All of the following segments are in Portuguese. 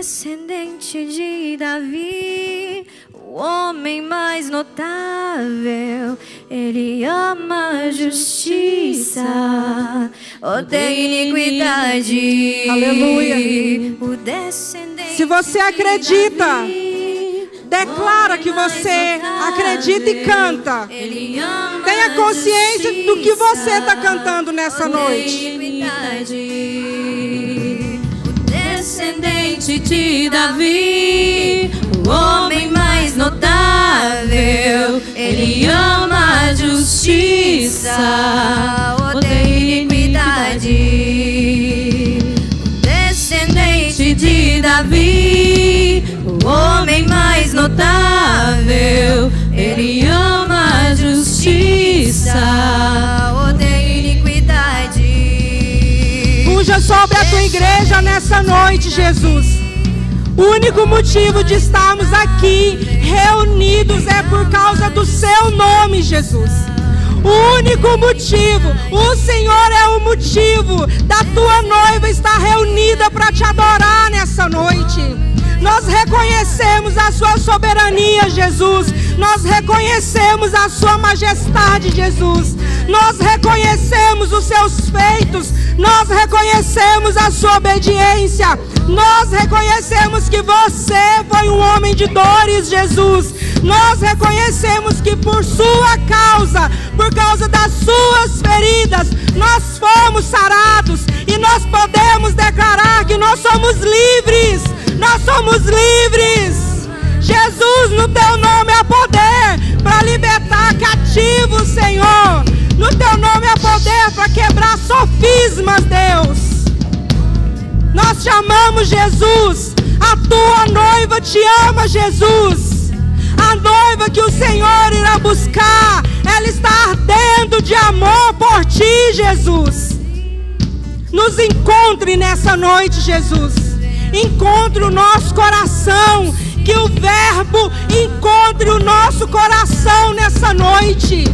descendente de Davi, o homem mais notável. Ele ama a justiça, odeia iniquidade. Aleluia. O descendente. Se você acredita, declara que você acredita e canta. Tenha consciência do que você está cantando nessa noite. O descendente de Davi, o homem mais notável. Ele ama a justiça, odeia iniquidade. O descendente de Davi, o homem mais notável. Ele ama a justiça, odeia iniquidade. Puja sobre a tua igreja nessa noite, Jesus. O único motivo de estarmos aqui reunidos é por causa do seu nome, Jesus. O único motivo, o Senhor é o motivo da tua noiva estar reunida para te adorar nessa noite. Nós reconhecemos a sua soberania, Jesus. Nós reconhecemos a sua majestade, Jesus. Nós reconhecemos os seus feitos. Nós reconhecemos a sua obediência. Nós reconhecemos que você foi um homem de dores, Jesus. Nós reconhecemos que por sua causa, por causa das suas feridas, nós fomos sarados. E nós podemos declarar que nós somos livres. Nós somos livres. Jesus, no teu nome há poder para libertar cativos, Senhor. No teu nome há poder para quebrar sofismas, Deus. Nós te amamos, Jesus. A tua noiva te ama, Jesus. A noiva que o Senhor irá buscar, ela está ardendo de amor por ti, Jesus. Nos encontre nessa noite, Jesus. Encontre o nosso coração. Que o verbo encontre o nosso coração nessa noite.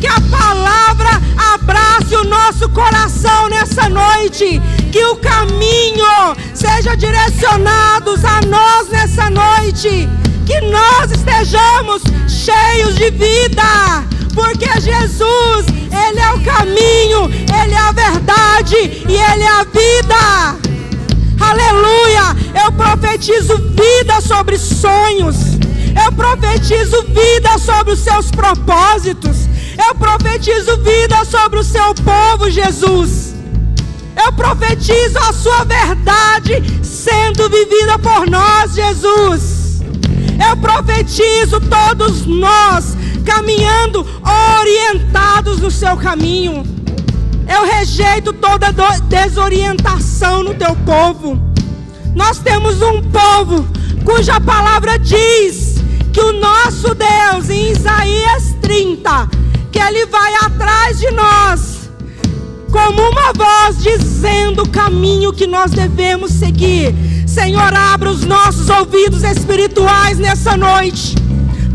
Que a palavra abrace o nosso coração nessa noite. Que o caminho seja direcionado a nós nessa noite. Que nós estejamos cheios de vida. Porque Jesus, Ele é o caminho, Ele é a verdade e Ele é a vida. Aleluia! Eu profetizo vida sobre sonhos. Eu profetizo vida sobre os seus propósitos. Eu profetizo vida sobre o seu povo, Jesus. Eu profetizo a sua verdade sendo vivida por nós, Jesus. Eu profetizo todos nós caminhando orientados no seu caminho. Eu rejeito toda desorientação no teu povo. Nós temos um povo cuja palavra diz que o nosso Deus, em Isaías 30, que Ele vai atrás de nós, como uma voz dizendo o caminho que nós devemos seguir. Senhor, abra os nossos ouvidos espirituais nessa noite.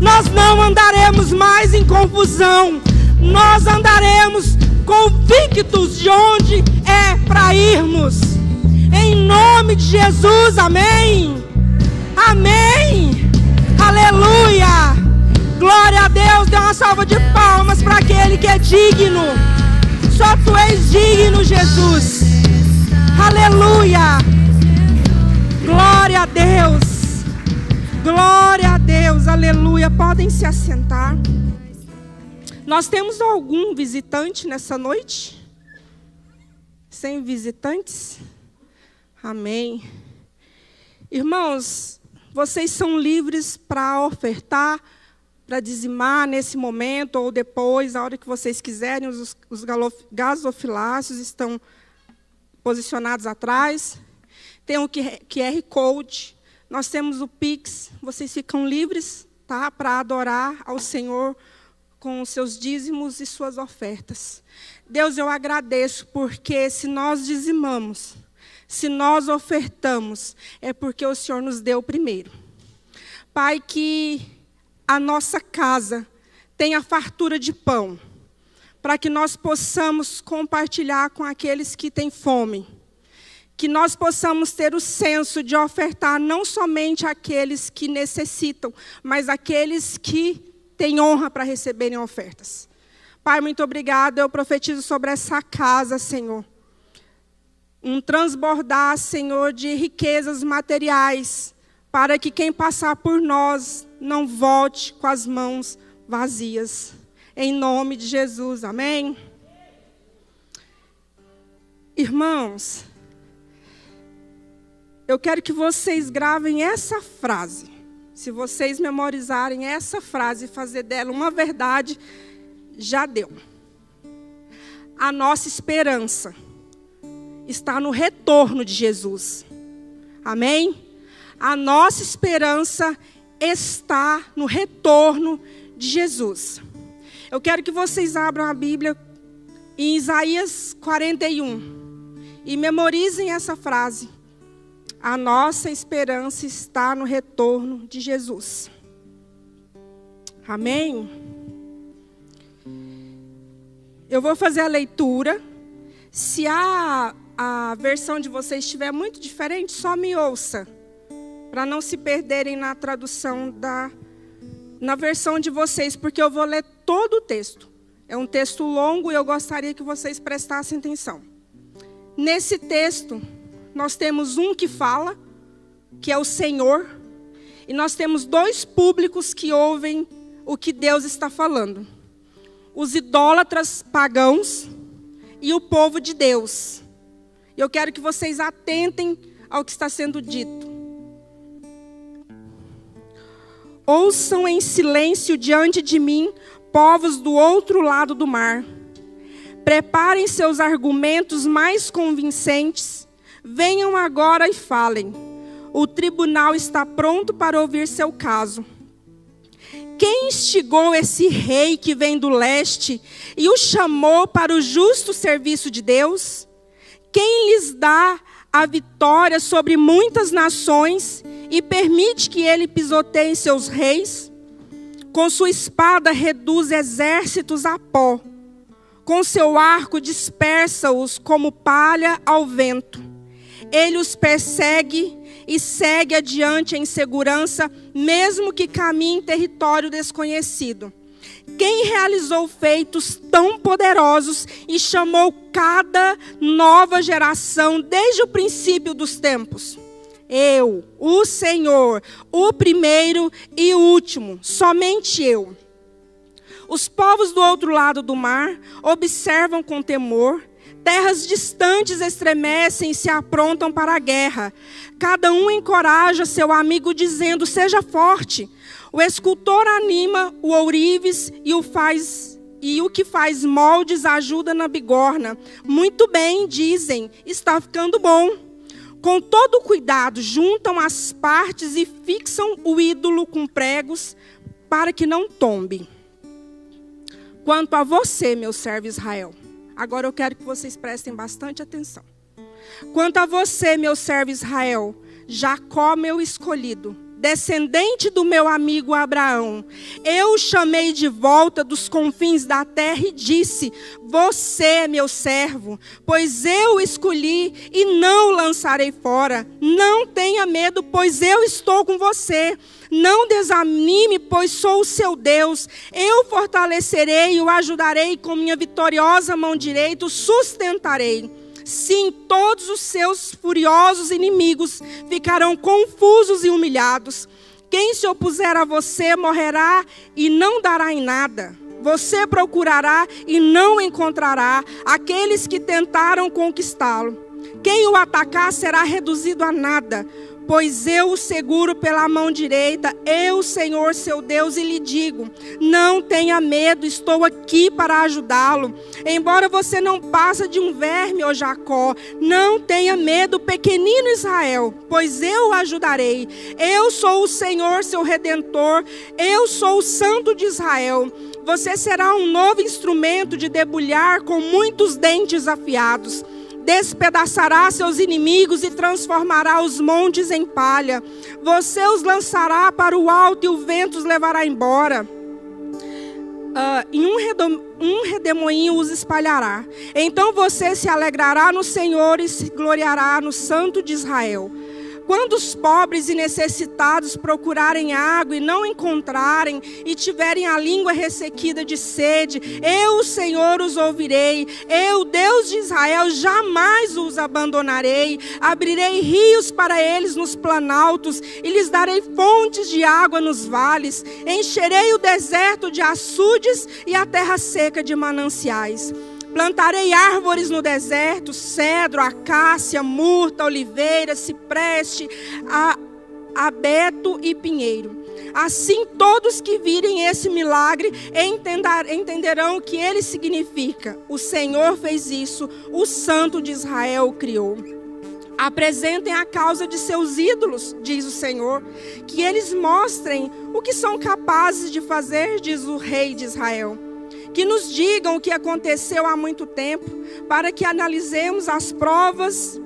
Nós não andaremos mais em confusão. Nós andaremos convictos de onde é para irmos. Em nome de Jesus, amém. Amém. Aleluia. Glória a Deus. Dê uma salva de palmas para aquele que é digno. Só tu és digno, Jesus. Aleluia. Glória a Deus. Glória a Deus. Aleluia. Podem se assentar. Nós temos algum visitante nessa noite? Sem visitantes? Amém. Irmãos, vocês são livres para ofertar, para dizimar nesse momento ou depois, a hora que vocês quiserem. Os gasofiláceos estão posicionados atrás. Tem o QR Code. Nós temos o Pix. Vocês ficam livres, tá, para adorar ao Senhor com os seus dízimos e suas ofertas. Deus, eu agradeço porque se nós dizimamos, se nós ofertamos, é porque o Senhor nos deu primeiro. Pai, que a nossa casa tenha fartura de pão, para que nós possamos compartilhar com aqueles que têm fome. que nós possamos ter o senso de ofertar não somente àqueles que necessitam, mas àqueles que têm honra para receberem ofertas. Pai, muito obrigada. Eu profetizo sobre essa casa, Senhor. Um transbordar, Senhor, de riquezas materiais, para que quem passar por nós não volte com as mãos vazias. Em nome de Jesus, amém? Irmãos, eu quero que vocês gravem essa frase. Se vocês memorizarem essa frase e fazer dela uma verdade, já deu. A nossa esperança está no retorno de Jesus. Amém? A nossa esperança está no retorno de Jesus. Eu quero que vocês abram a Bíblia em Isaías 41 e memorizem essa frase. A nossa esperança está no retorno de Jesus. Amém? Eu vou fazer a leitura. Se a versão de vocês estiver muito diferente, só me ouça, para não se perderem na tradução na versão de vocês, porque eu vou ler todo o texto. É um texto longo e eu gostaria que vocês prestassem atenção. Nesse texto, nós temos um que fala, que é o Senhor, e nós temos dois públicos que ouvem o que Deus está falando. Os idólatras pagãos e o povo de Deus. Eu quero que vocês atentem ao que está sendo dito. Ouçam em silêncio diante de mim, povos do outro lado do mar. Preparem seus argumentos mais convincentes. Venham agora e falem. O tribunal está pronto para ouvir seu caso. Quem instigou esse rei que vem do leste e o chamou para o justo serviço de Deus? Quem lhes dá a vitória sobre muitas nações e permite que ele pisoteie seus reis? Com sua espada reduz exércitos a pó. Com seu arco dispersa-os como palha ao vento. Ele os persegue e segue adiante em segurança, mesmo que caminhe em território desconhecido. Quem realizou feitos tão poderosos e chamou cada nova geração desde o princípio dos tempos? Eu, o Senhor, o primeiro e o último, somente eu. Os povos do outro lado do mar observam com temor. Terras distantes estremecem e se aprontam para a guerra. Cada um encoraja seu amigo dizendo, seja forte. O escultor anima o ourives e o que faz moldes ajuda na bigorna. Muito bem, dizem, está ficando bom. Com todo cuidado, juntam as partes e fixam o ídolo com pregos para que não tombe. Quanto a você, meu servo Israel, agora eu quero que vocês prestem bastante atenção. Quanto a você, meu servo Israel, Jacó, meu escolhido, descendente do meu amigo Abraão, eu o chamei de volta dos confins da terra e disse, você é meu servo, pois eu o escolhi e não o lançarei fora. Não tenha medo, pois eu estou com você. Não desanime, pois sou o seu Deus. Eu o fortalecerei e o ajudarei com minha vitoriosa mão direita, o sustentarei. Sim, todos os seus furiosos inimigos ficarão confusos e humilhados. Quem se opuser a você morrerá e não dará em nada. Você procurará e não encontrará aqueles que tentaram conquistá-lo. Quem o atacar será reduzido a nada. Pois eu o seguro pela mão direita, eu, Senhor, seu Deus, e lhe digo, não tenha medo, estou aqui para ajudá-lo. Embora você não passe de um verme, ó Jacó, não tenha medo, pequenino Israel, pois eu o ajudarei. Eu sou o Senhor, seu Redentor, eu sou o Santo de Israel. Você será um novo instrumento de debulhar com muitos dentes afiados. Despedaçará seus inimigos e transformará os montes em palha. Você os lançará para o alto e o vento os levará embora. em um redemoinho os espalhará. Então você se alegrará no Senhor e se gloriará no Santo de Israel. Quando os pobres e necessitados procurarem água e não encontrarem, e tiverem a língua ressequida de sede, eu, o Senhor, os ouvirei. Eu, Deus de Israel, jamais os abandonarei. Abrirei rios para eles nos planaltos e lhes darei fontes de água nos vales. Encherei o deserto de açudes e a terra seca de mananciais. Plantarei árvores no deserto, cedro, acácia, murta, oliveira, cipreste, abeto e pinheiro. Assim todos que virem esse milagre entenderão o que ele significa. O Senhor fez isso, o Santo de Israel o criou. Apresentem a causa de seus ídolos, diz o Senhor, que eles mostrem o que são capazes de fazer, diz o Rei de Israel. Que nos digam o que aconteceu há muito tempo, para que analisemos as provas,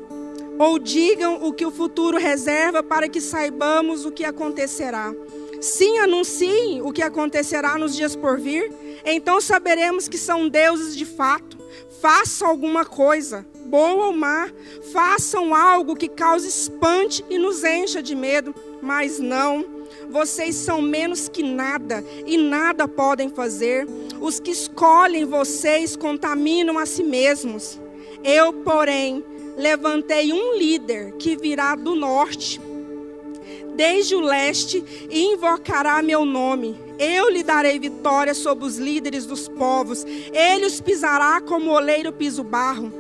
ou digam o que o futuro reserva, para que saibamos o que acontecerá. Sim, anunciem o que acontecerá nos dias por vir, então saberemos que são deuses de fato. Façam alguma coisa, boa ou má, façam algo que cause espante e nos encha de medo, mas não. Vocês são menos que nada e nada podem fazer. Os que escolhem vocês contaminam a si mesmos. Eu, porém, levantei um líder que virá do norte, desde o leste, e invocará meu nome. Eu lhe darei vitória sobre os líderes dos povos. Ele os pisará como o oleiro pisa o barro.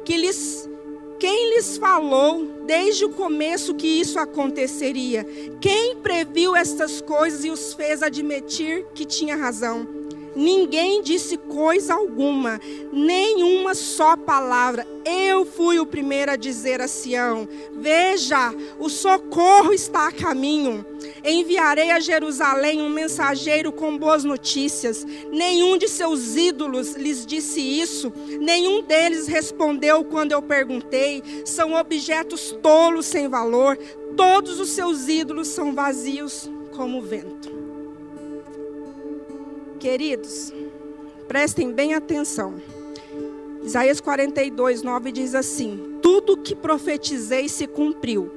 Quem lhes falou desde o começo que isso aconteceria? Quem previu estas coisas e os fez admitir que tinha razão? Ninguém disse coisa alguma, nenhuma só palavra. Eu fui o primeiro a dizer a Sião: veja, o socorro está a caminho. Enviarei a Jerusalém um mensageiro com boas notícias. Nenhum de seus ídolos lhes disse isso. Nenhum deles respondeu quando eu perguntei. São objetos tolos sem valor. Todos os seus ídolos são vazios como o vento. Queridos, prestem bem atenção. Isaías 42:9 diz assim: tudo que profetizei se cumpriu,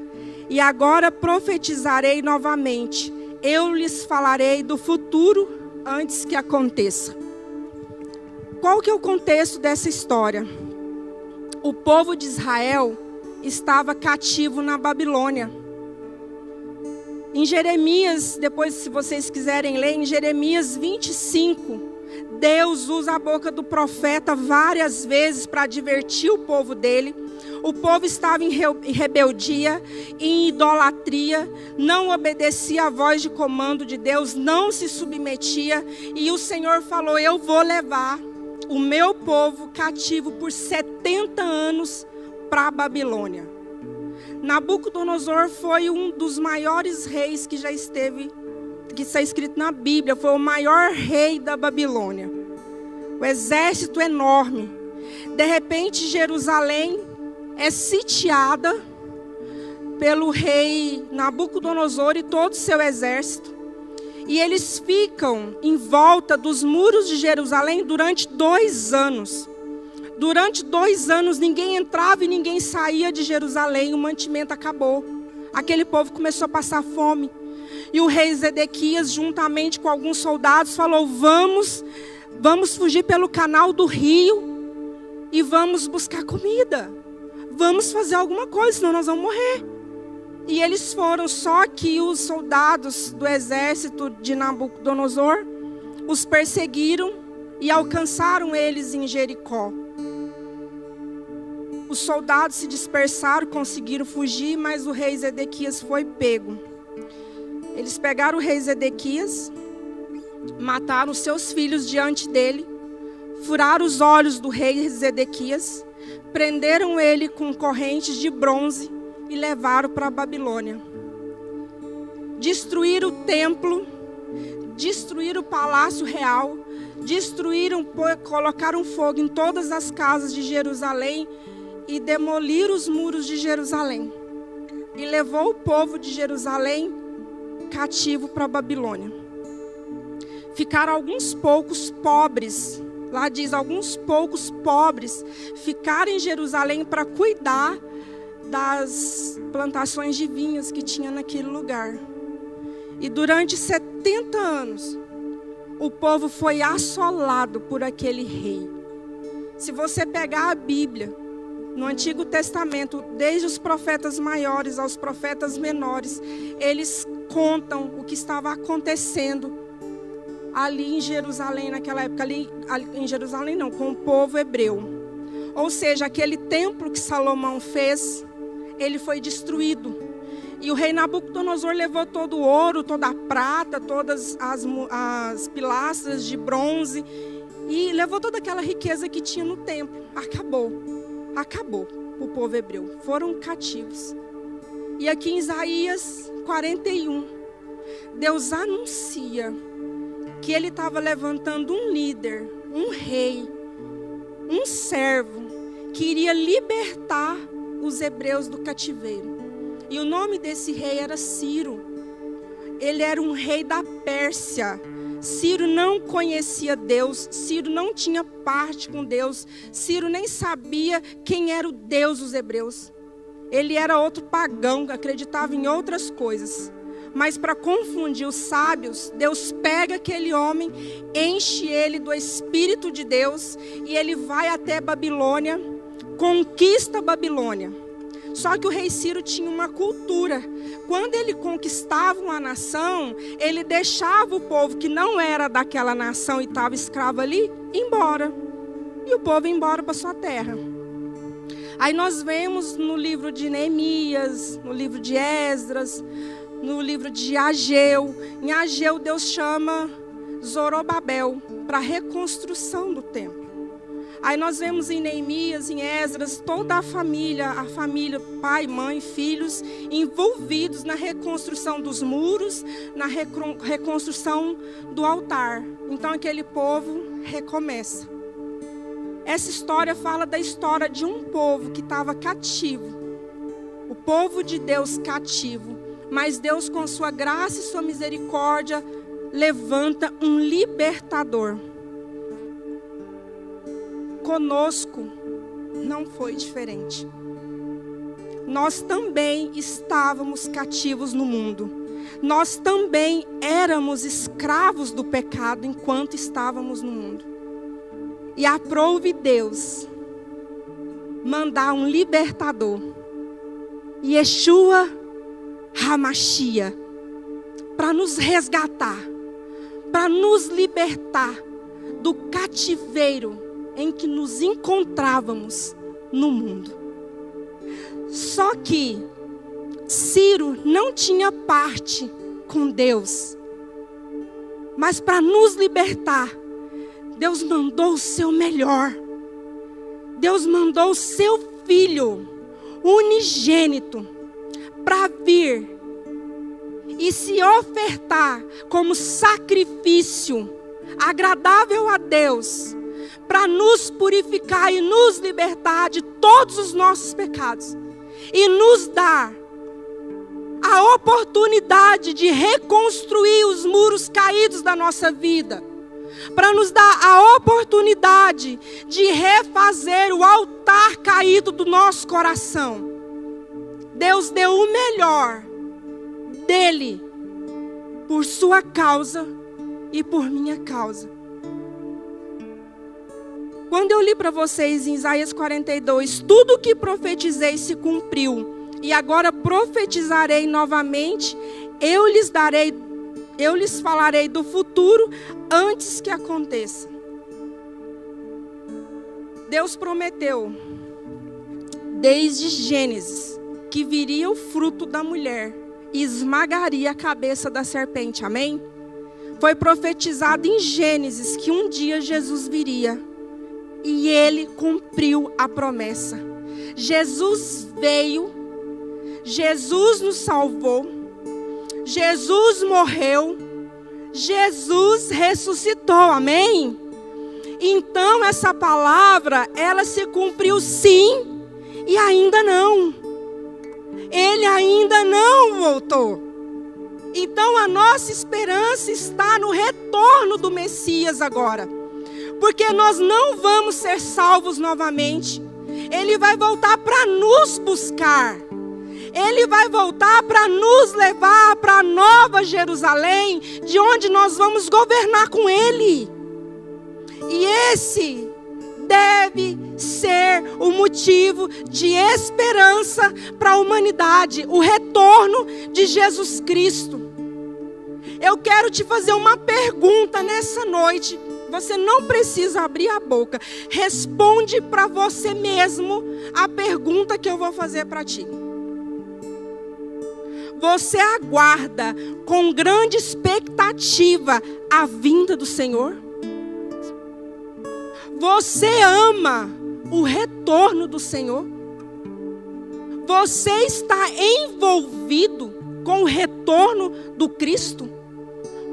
e agora profetizarei novamente. Eu lhes falarei do futuro antes que aconteça. Qual que é o contexto dessa história? O povo de Israel estava cativo na Babilônia. Em Jeremias, depois se vocês quiserem ler, em Jeremias 25, Deus usa a boca do profeta várias vezes para advertir o povo dele. O povo estava em rebeldia, em idolatria, não obedecia à voz de comando de Deus, não se submetia. E o Senhor falou: eu vou levar o meu povo cativo por 70 anos para a Babilônia. Nabucodonosor foi um dos maiores reis que já esteve, que está escrito na Bíblia. Foi o maior rei da Babilônia. O exército enorme. De repente, Jerusalém é sitiada pelo rei Nabucodonosor e todo o seu exército. E eles ficam em volta dos muros de Jerusalém durante 2 anos. Durante 2 anos ninguém entrava e ninguém saía de Jerusalém. O mantimento acabou. Aquele povo começou a passar fome. E o rei Zedequias, juntamente com alguns soldados, falou: vamos fugir pelo canal do rio e vamos buscar comida. Vamos fazer alguma coisa, senão nós vamos morrer. E eles foram, só que os soldados do exército de Nabucodonosor os perseguiram e alcançaram eles em Jericó. Os soldados se dispersaram, conseguiram fugir, mas o rei Zedequias foi pego. Eles pegaram o rei Zedequias, mataram os seus filhos diante dele, furaram os olhos do rei Zedequias, prenderam ele com correntes de bronze e levaram para a Babilônia. Destruíram o templo, destruíram o palácio real, colocaram fogo em todas as casas de Jerusalém e demoliram os muros de Jerusalém. E levou o povo de Jerusalém cativo para a Babilônia. ficaram alguns poucos pobres. Lá diz, alguns poucos pobres ficaram em Jerusalém para cuidar das plantações de vinhos que tinha naquele lugar. E durante 70 anos, o povo foi assolado por aquele rei. Se você pegar a Bíblia, no Antigo Testamento, desde os profetas maiores aos profetas menores, eles contam o que estava acontecendo ali em Jerusalém naquela época. Ali em Jerusalém não, com o povo hebreu. Ou seja, aquele templo que Salomão fez, ele foi destruído. E o rei Nabucodonosor levou todo o ouro, toda a prata, todas as pilastras de bronze, e levou toda aquela riqueza que tinha no templo. Acabou o povo hebreu. Foram cativos. E aqui em Isaías 41, Deus anuncia que Ele estava levantando um líder, um rei, um servo, que iria libertar os hebreus do cativeiro. E o nome desse rei era Ciro. Ele era um rei da Pérsia. Ciro não conhecia Deus, Ciro não tinha parte com Deus, Ciro nem sabia quem era o Deus dos hebreus. Ele era outro pagão, acreditava em outras coisas. Mas para confundir os sábios, Deus pega aquele homem, enche ele do Espírito de Deus, e ele vai até Babilônia, conquista Babilônia. Só que o rei Ciro tinha uma cultura. Quando ele conquistava uma nação, ele deixava o povo que não era daquela nação e estava escravo ali, embora. E o povo ia embora para sua terra. Aí nós vemos no livro de Neemias, no livro de Esdras, no livro de Ageu. Em Ageu, Deus chama Zorobabel para a reconstrução do templo. Aí nós vemos em Neemias, em Esdras, toda a família, pai, mãe, filhos, envolvidos na reconstrução dos muros, na reconstrução do altar. Então aquele povo recomeça. Essa história fala da história de um povo que estava cativo. O povo de Deus cativo. Mas Deus, com sua graça e sua misericórdia, levanta um libertador. Conosco não foi diferente. Nós também estávamos cativos no mundo. Nós também éramos escravos do pecado enquanto estávamos no mundo. E aprove Deus mandar um libertador, Yeshua HaMashiach, para nos resgatar, para nos libertar do cativeiro em que nos encontrávamos no mundo. Só que Ciro não tinha parte com Deus. Mas para nos libertar, Deus mandou o seu melhor. Deus mandou o seu filho unigênito para vir e se ofertar como sacrifício agradável a Deus, para nos purificar e nos libertar de todos os nossos pecados. E nos dar a oportunidade de reconstruir os muros caídos da nossa vida. Para nos dar a oportunidade de refazer o altar caído do nosso coração. Deus deu o melhor dele por sua causa e por minha causa. Quando eu li para vocês em Isaías 42, tudo o que profetizei se cumpriu, e agora profetizarei novamente, eu lhes falarei do futuro antes que aconteça. Deus prometeu, desde Gênesis, que viria o fruto da mulher e esmagaria a cabeça da serpente, amém? Foi profetizado em Gênesis que um dia Jesus viria. E Ele cumpriu a promessa. Jesus veio, Jesus nos salvou, Jesus morreu, Jesus ressuscitou, amém? Então essa palavra, ela se cumpriu sim e ainda não. Ele ainda não voltou. Então a nossa esperança está no retorno do Messias agora. Porque nós não vamos ser salvos novamente. Ele vai voltar para nos buscar. Ele vai voltar para nos levar para a Nova Jerusalém, de onde nós vamos governar com Ele. E esse deve ser o motivo de esperança para a humanidade, o retorno de Jesus Cristo. Eu quero te fazer uma pergunta nessa noite. Você não precisa abrir a boca. Responde para você mesmo a pergunta que eu vou fazer para ti. Você aguarda com grande expectativa a vinda do Senhor? Você ama o retorno do Senhor? Você está envolvido com o retorno do Cristo?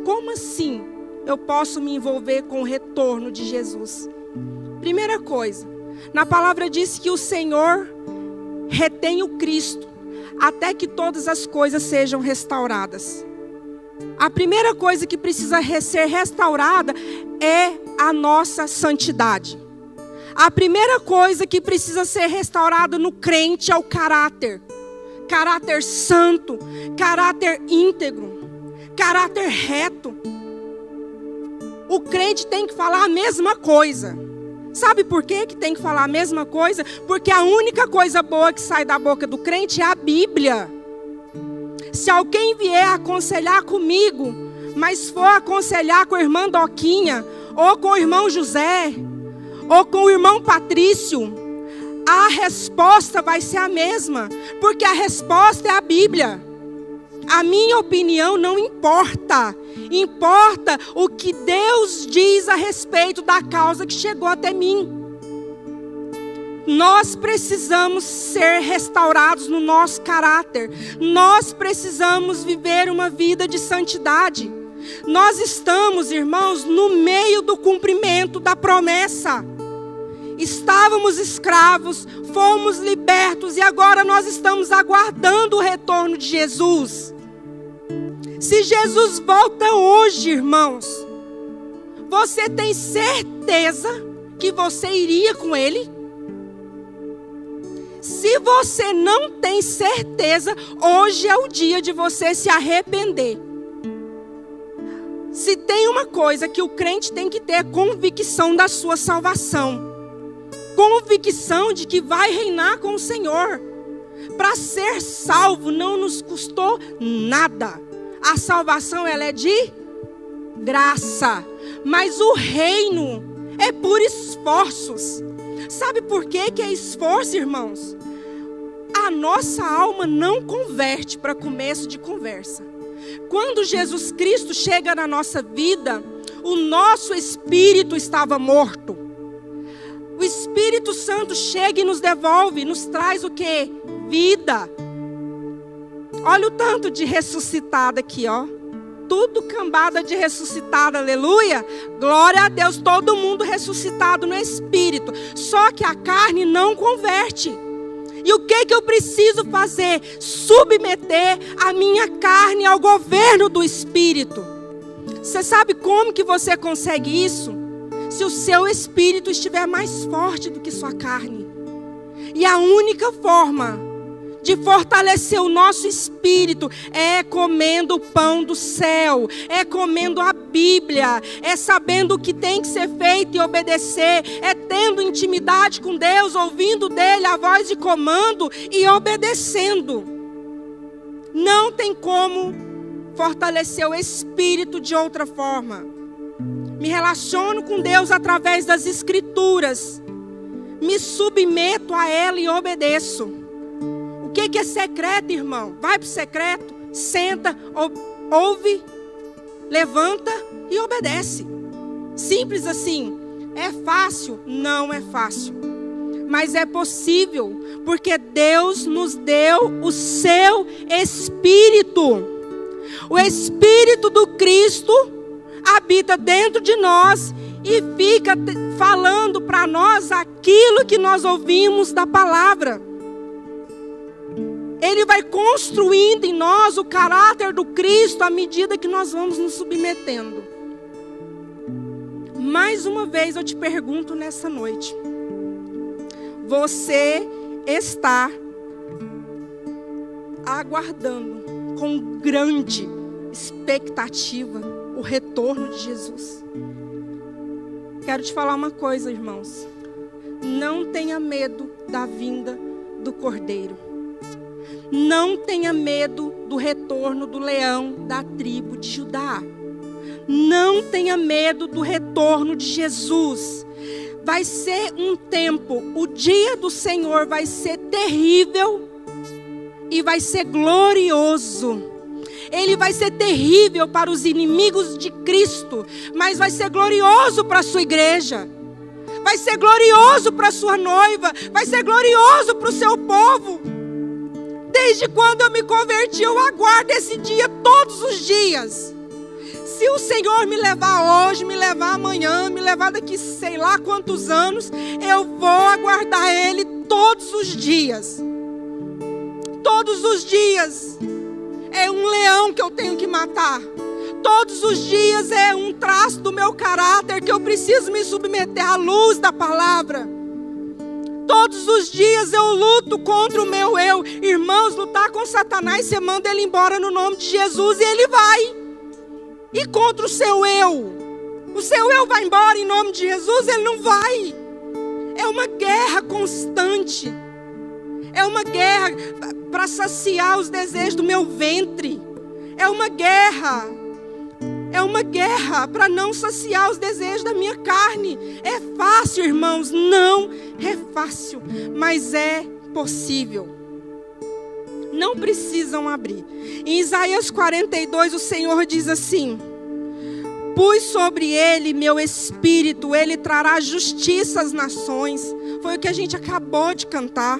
Como assim eu posso me envolver com o retorno de Jesus? Primeira coisa, na palavra diz que o Senhor retém o Cristo até que todas as coisas sejam restauradas. A primeira coisa que precisa ser restaurada é a nossa santidade. A primeira coisa que precisa ser restaurada no crente é o caráter. Caráter santo, caráter íntegro, caráter reto. O crente tem que falar a mesma coisa. Sabe por quê que tem que falar a mesma coisa? Porque a única coisa boa que sai da boca do crente é a Bíblia. Se alguém vier aconselhar comigo, mas for aconselhar com a irmã Doquinha, ou com o irmão José, ou com o irmão Patrício, a resposta vai ser a mesma. Porque a resposta é a Bíblia. A minha opinião não importa. Importa o que Deus diz a respeito da causa que chegou até mim. Nós precisamos ser restaurados no nosso caráter. Nós precisamos viver uma vida de santidade. Nós estamos, irmãos, no meio do cumprimento da promessa. Estávamos escravos, fomos libertos e agora nós estamos aguardando o retorno de Jesus. Se Jesus volta hoje, irmãos, você tem certeza que você iria com Ele? Se você não tem certeza, hoje é o dia de você se arrepender. Se tem uma coisa que o crente tem que ter, é convicção da sua salvação. Convicção de que vai reinar com o Senhor. Para ser salvo não nos custou nada. A salvação ela é de graça. Mas o reino é por esforços. Sabe por que é esforço, irmãos? A nossa alma não converte para começo de conversa. Quando Jesus Cristo chega na nossa vida, o nosso espírito estava morto. O Espírito Santo chega e nos devolve, nos traz o quê? Vida. Olha o tanto de ressuscitada aqui, ó. Tudo cambada de ressuscitada, aleluia. Glória a Deus, todo mundo ressuscitado no Espírito. Só que a carne não converte. E o que eu preciso fazer? Submeter a minha carne ao governo do Espírito. Você sabe como que você consegue isso? Se o seu espírito estiver mais forte do que sua carne. E a única forma de fortalecer o nosso espírito é comendo o pão do céu, é comendo a Bíblia, é sabendo o que tem que ser feito e obedecer, é tendo intimidade com Deus, ouvindo dele a voz de comando e obedecendo. Não tem como fortalecer o espírito de outra forma. Me relaciono com Deus através das Escrituras. Me submeto a ela e obedeço. O que é secreto, irmão? Vai para o secreto, senta, ouve, levanta e obedece. Simples assim. É fácil? Não é fácil. Mas é possível, porque Deus nos deu o seu Espírito. O Espírito do Cristo habita dentro de nós e fica falando para nós aquilo que nós ouvimos da palavra. Ele vai construindo em nós o caráter do Cristo à medida que nós vamos nos submetendo. Mais uma vez eu te pergunto nessa noite: você está aguardando com grande expectativa o retorno de Jesus? Quero te falar uma coisa, irmãos. Não tenha medo da vinda do Cordeiro. Não tenha medo do retorno do leão da tribo de Judá. Não tenha medo do retorno de Jesus. Vai ser um tempo, o dia do Senhor vai ser terrível e vai ser glorioso. Ele vai ser terrível para os inimigos de Cristo, mas vai ser glorioso para a sua igreja. Vai ser glorioso para a sua noiva, vai ser glorioso para o seu povo. Desde quando eu me converti, eu aguardo esse dia todos os dias. Se o Senhor me levar hoje, me levar amanhã, me levar daqui sei lá quantos anos, eu vou aguardar Ele todos os dias. Todos os dias é um leão que eu tenho que matar. Todos os dias é um traço do meu caráter que eu preciso me submeter à luz da palavra. Todos os dias eu luto contra o meu eu. Irmãos, lutar com Satanás, você manda ele embora no nome de Jesus e ele vai. E contra o seu eu vai embora em nome de Jesus? Ele não vai. É uma guerra constante. É uma guerra para saciar os desejos do meu ventre. É uma guerra. É uma guerra para não saciar os desejos da minha carne. É fácil, irmãos? Não é fácil, mas é possível. Não precisam abrir. Em Isaías 42, o Senhor diz assim: pus sobre ele meu espírito, ele trará justiça às nações. Foi o que a gente acabou de cantar.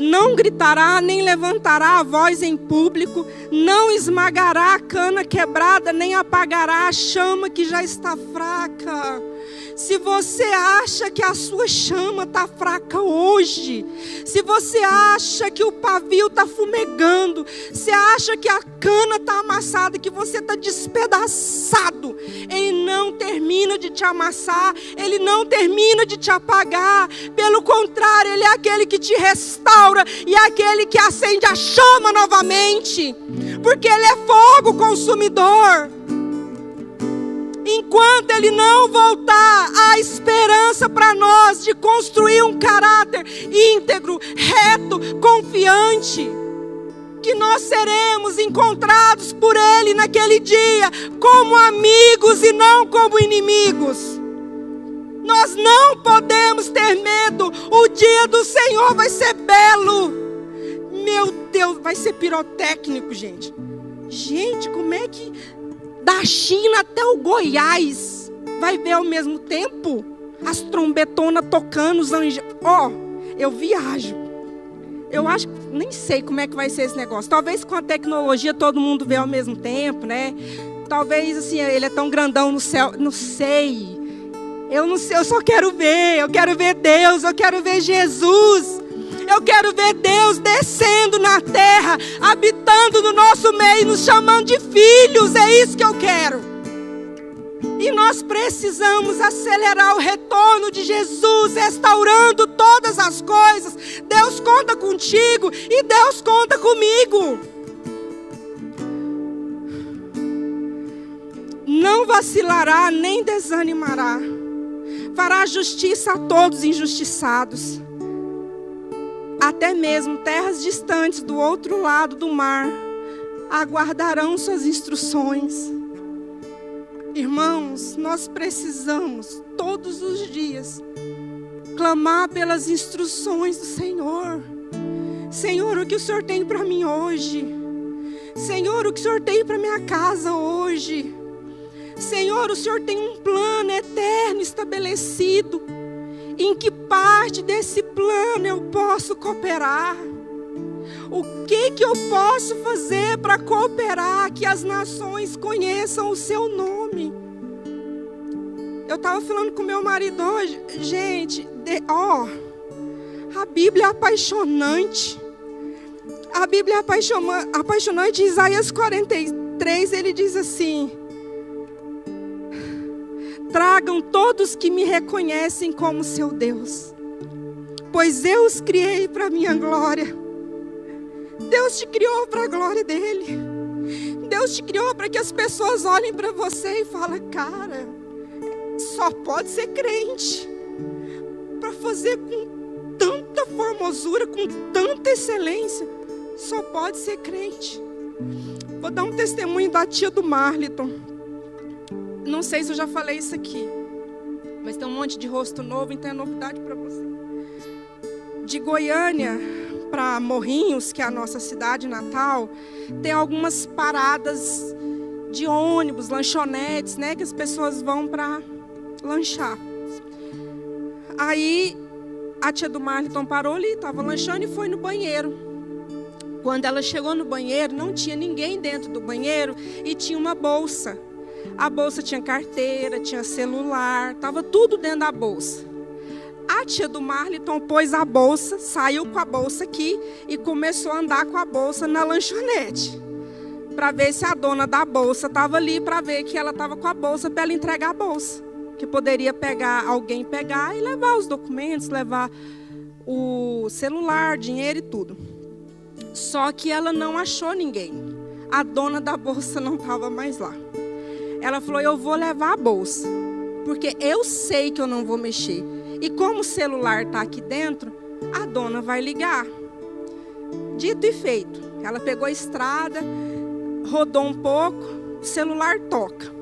Não gritará, nem levantará a voz em público, não esmagará a cana quebrada, nem apagará a chama que já está fraca. Se você acha que a sua chama está fraca hoje, se você acha que o pavio está fumegando, se acha que a cana está amassada, que você está despedaçado, Ele não termina de te amassar, Ele não termina de te apagar. Pelo contrário, Ele é aquele que te restaura e é aquele que acende a chama novamente, porque Ele é fogo consumidor. Enquanto Ele não voltar, há esperança para nós de construir um caráter íntegro, reto, confiante. Que nós seremos encontrados por Ele naquele dia como amigos e não como inimigos. Nós não podemos ter medo. O dia do Senhor vai ser belo. Meu Deus, vai ser pirotécnico, gente. Gente, como é que da China até o Goiás vai ver ao mesmo tempo? As trombetonas tocando, os anjos. Eu viajo. Eu acho, nem sei como é que vai ser esse negócio. Talvez com a tecnologia todo mundo vê ao mesmo tempo, né? Talvez assim, ele é tão grandão no céu, não sei. Eu não sei, eu só quero ver. Eu quero ver Deus, eu quero ver Jesus. Eu quero ver Deus descendo na terra, habitando no nosso meio, nos chamando de filhos. É isso que eu quero. E nós precisamos acelerar o retorno de Jesus, restaurando todas as coisas. Deus conta contigo e Deus conta comigo. Não vacilará nem desanimará. Fará justiça a todos injustiçados. Até mesmo terras distantes do outro lado do mar aguardarão suas instruções. Irmãos, nós precisamos todos os dias clamar pelas instruções do Senhor. Senhor, o que o Senhor tem para mim hoje? Senhor, o que o Senhor tem para minha casa hoje? Senhor, o Senhor tem um plano eterno estabelecido. Em que parte desse plano eu posso cooperar? O que eu posso fazer para cooperar que as nações conheçam o seu nome? Eu estava falando com meu marido hoje. Gente, a Bíblia é apaixonante. A Bíblia é apaixonante. Em Isaías 43, ele diz assim: tragam todos que me reconhecem como seu Deus, pois eu os criei para a minha glória. Deus te criou para a glória dele. Deus te criou para que as pessoas olhem para você e falem: cara, só pode ser crente. Para fazer com tanta formosura, com tanta excelência, só pode ser crente. Vou dar um testemunho da tia do Marliton. Não sei se eu já falei isso aqui, mas tem um monte de rosto novo, então é novidade para você. De Goiânia para Morrinhos, que é a nossa cidade natal, tem algumas paradas de ônibus, lanchonetes, né, que as pessoas vão para lanchar. Aí a tia do Marliton parou ali, estava lanchando e foi no banheiro. Quando ela chegou no banheiro, não tinha ninguém dentro do banheiro e tinha uma bolsa. A bolsa tinha carteira, tinha celular, estava tudo dentro da bolsa. A tia do Marliton pôs a bolsa, saiu com a bolsa aqui e começou a andar com a bolsa na lanchonete, para ver se a dona da bolsa estava ali, para ver que ela estava com a bolsa, para ela entregar a bolsa. Que poderia alguém pegar e levar os documentos, levar o celular, dinheiro e tudo. Só que ela não achou ninguém. A dona da bolsa não estava mais lá. Ela falou: eu vou levar a bolsa, porque eu sei que eu não vou mexer. E como o celular está aqui dentro, a dona vai ligar. Dito e feito. Ela pegou a estrada, rodou um pouco, o celular toca.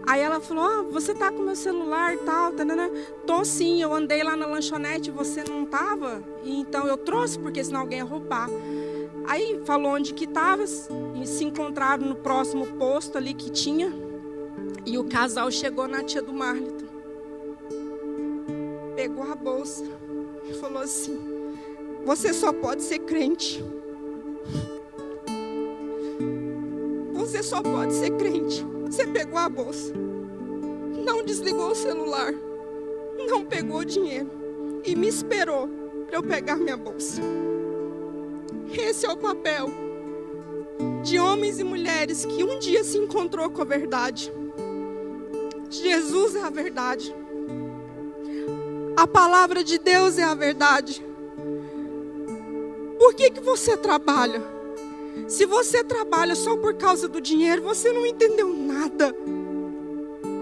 Aí ela falou: você tá com meu celular e tal? Tanana. Tô sim, eu andei lá na lanchonete, você não tava? Então eu trouxe, porque senão alguém ia roubar. Aí falou onde que estava, e se encontraram no próximo posto ali que tinha. E o casal chegou na tia do Marliton. Pegou a bolsa e falou assim: você só pode ser crente. Você só pode ser crente. Você pegou a bolsa, não desligou o celular, não pegou o dinheiro e me esperou para eu pegar minha bolsa. Esse é o papel de homens e mulheres que um dia se encontrou com a verdade. Jesus é a verdade. A palavra de Deus é a verdade. Por que você trabalha? Se você trabalha só por causa do dinheiro, você não entendeu nada.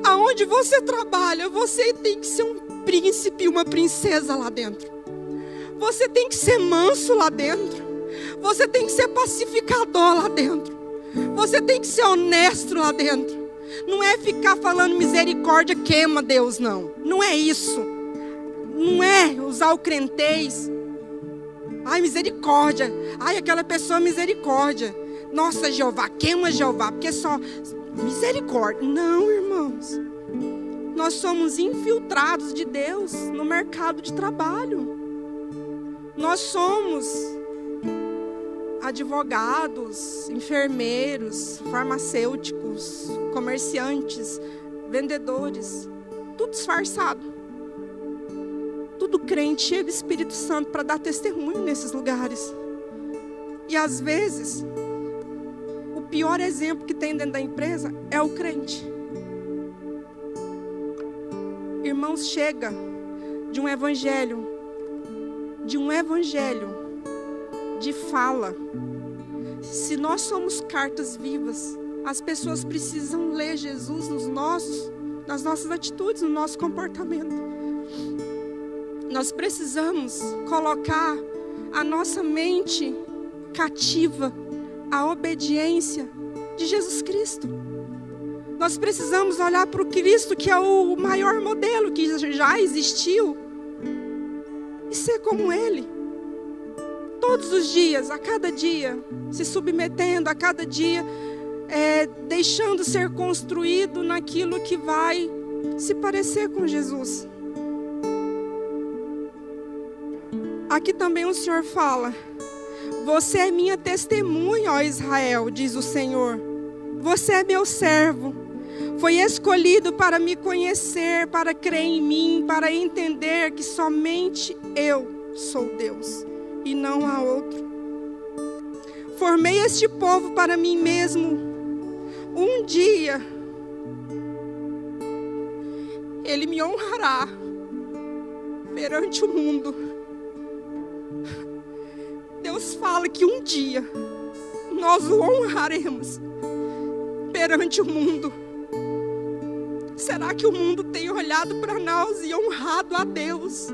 Aonde você trabalha, você tem que ser um príncipe e uma princesa lá dentro. Você tem que ser manso lá dentro. Você tem que ser pacificador lá dentro. Você tem que ser honesto lá dentro. Não é ficar falando misericórdia queima Deus, não. Não é isso. Não é usar o crentez. Ai, misericórdia. Ai, aquela pessoa misericórdia. Nossa, Jeová, queima Jeová, porque só misericórdia. Não, irmãos. Nós somos infiltrados de Deus no mercado de trabalho. Nós somos advogados, enfermeiros, farmacêuticos, comerciantes, vendedores. Tudo disfarçado. Tudo crente, cheio do Espírito Santo para dar testemunho nesses lugares. E às vezes, o pior exemplo que tem dentro da empresa é o crente. Irmãos, chega de um evangelho de fala. Se nós somos cartas vivas, as pessoas precisam ler Jesus nas nossas atitudes, no nosso comportamento. Nós precisamos colocar a nossa mente cativa à obediência de Jesus Cristo. Nós precisamos olhar para o Cristo, que é o maior modelo que já existiu, e ser como Ele. Todos os dias, a cada dia, se submetendo, a cada dia, deixando ser construído naquilo que vai se parecer com Jesus. Aqui também o Senhor fala: você é minha testemunha, ó Israel, diz o Senhor. Você é meu servo. Foi escolhido para me conhecer, para crer em mim, para entender que somente eu sou Deus e não há outro. formei este povo para mim mesmo. Um dia, Ele me honrará perante o mundo. Deus fala que um dia nós o honraremos perante o mundo. Será que o mundo tem olhado para nós e honrado a Deus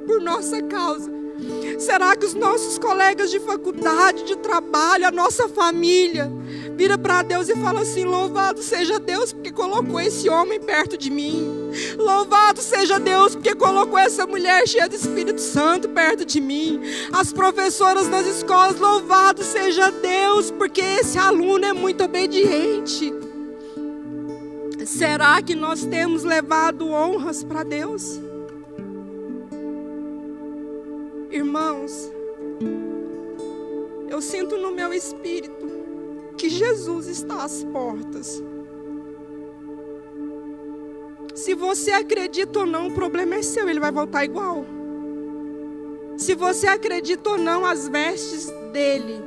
por nossa causa? Será que os nossos colegas de faculdade, de trabalho, a nossa família, vira para Deus e fala assim: louvado seja Deus porque colocou esse homem perto de mim. Louvado seja Deus porque colocou essa mulher cheia do Espírito Santo perto de mim. As professoras das escolas, louvado seja Deus porque esse aluno é muito obediente. Será que nós temos levado honras para Deus? Irmãos, eu sinto no meu espírito que Jesus está às portas. Se você acredita ou não, o problema é seu, ele vai voltar igual. Se você acredita ou não, as vestes dele,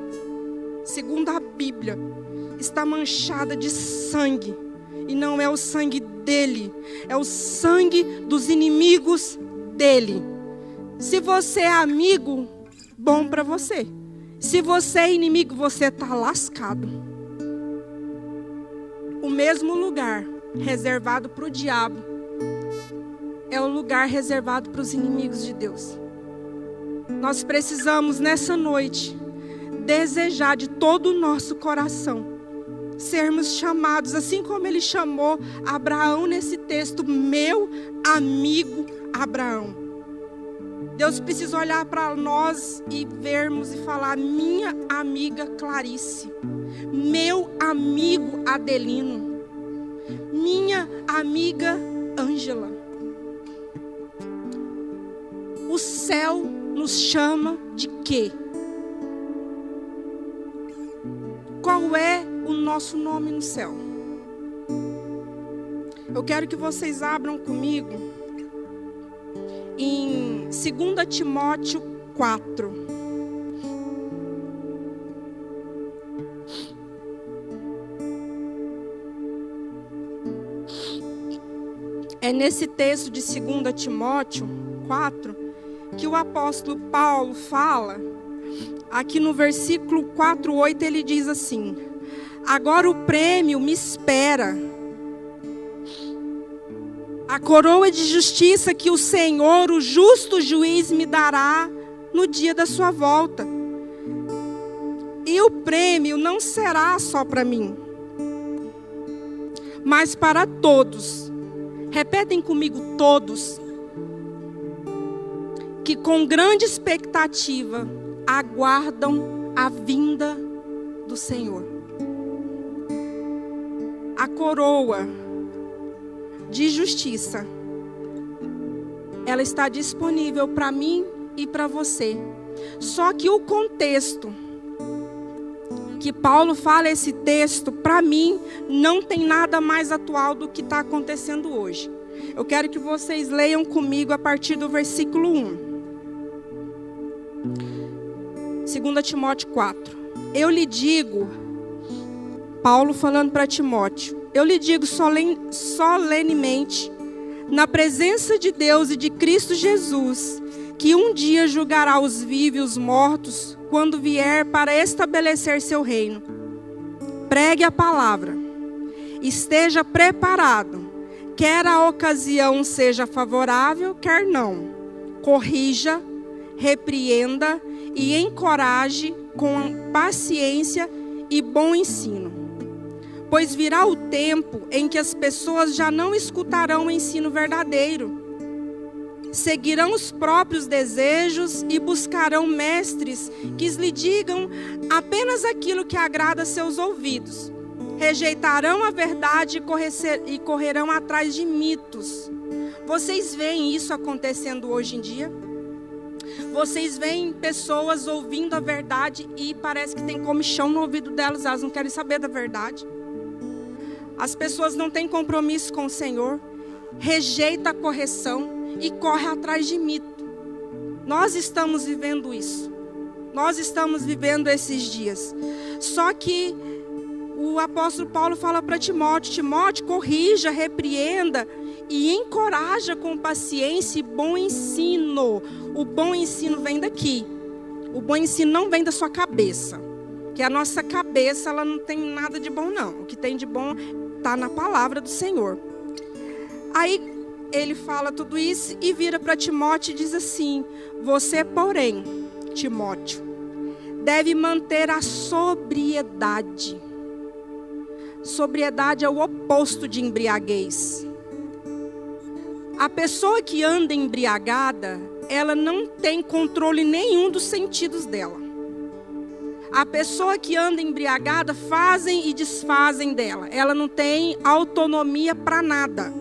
segundo a Bíblia, está manchada de sangue. E não é o sangue dele, é o sangue dos inimigos dele. Se você é amigo, bom para você. Se você é inimigo, você está lascado. O mesmo lugar reservado para o diabo é o lugar reservado para os inimigos de Deus. Nós precisamos nessa noite desejar de todo o nosso coração sermos chamados, assim como ele chamou Abraão nesse texto, meu amigo Abraão. Deus precisa olhar para nós e vermos e falar: minha amiga Clarice, meu amigo Adelino, minha amiga Ângela. O céu nos chama de quê? Qual é o nosso nome no céu? Eu quero que vocês abram comigo em 2 Timóteo 4. É nesse texto de 2 Timóteo 4 que o apóstolo Paulo fala. Aqui no versículo 4:8 ele diz assim: agora o prêmio me espera, a coroa de justiça que o Senhor, o justo juiz, me dará no dia da sua volta. E o prêmio não será só para mim, mas para todos. Repetem comigo: todos. Que com grande expectativa aguardam a vinda do Senhor. A coroa de justiça, ela está disponível para mim e para você. Só que o contexto que Paulo fala esse texto, para mim, não tem nada mais atual do que está acontecendo hoje. Eu quero que vocês leiam comigo a partir do versículo 1. 2 Timóteo 4. Eu lhe digo, Paulo falando para Timóteo, eu lhe digo solenemente, na presença de Deus e de Cristo Jesus, que um dia julgará os vivos e os mortos, quando vier para estabelecer seu reino. Pregue a palavra, esteja preparado, quer a ocasião seja favorável, quer não. Corrija, repreenda e encoraje com paciência e bom ensino. Pois virá o tempo em que as pessoas já não escutarão o ensino verdadeiro. Seguirão os próprios desejos e buscarão mestres que lhe digam apenas aquilo que agrada a seus ouvidos. Rejeitarão a verdade e correrão atrás de mitos. Vocês veem isso acontecendo hoje em dia? Vocês veem pessoas ouvindo a verdade e parece que tem comichão no ouvido delas, elas não querem saber da verdade. As pessoas não têm compromisso com o Senhor, rejeita a correção e corre atrás de mito. Nós estamos vivendo isso. Nós estamos vivendo esses dias. Só que o apóstolo Paulo fala para Timóteo: Timóteo, corrija, repreenda e encoraja com paciência e bom ensino. O bom ensino vem daqui. O bom ensino não vem da sua cabeça. Que a nossa cabeça, ela não tem nada de bom, não. O que tem de bom está na palavra do Senhor. Aí ele fala tudo isso e vira para Timóteo e diz assim: você, porém, Timóteo, deve manter a sobriedade. Sobriedade é o oposto de embriaguez. A pessoa que anda embriagada, ela não tem controle nenhum dos sentidos dela. A pessoa que anda embriagada, fazem e desfazem dela. Ela não tem autonomia para nada,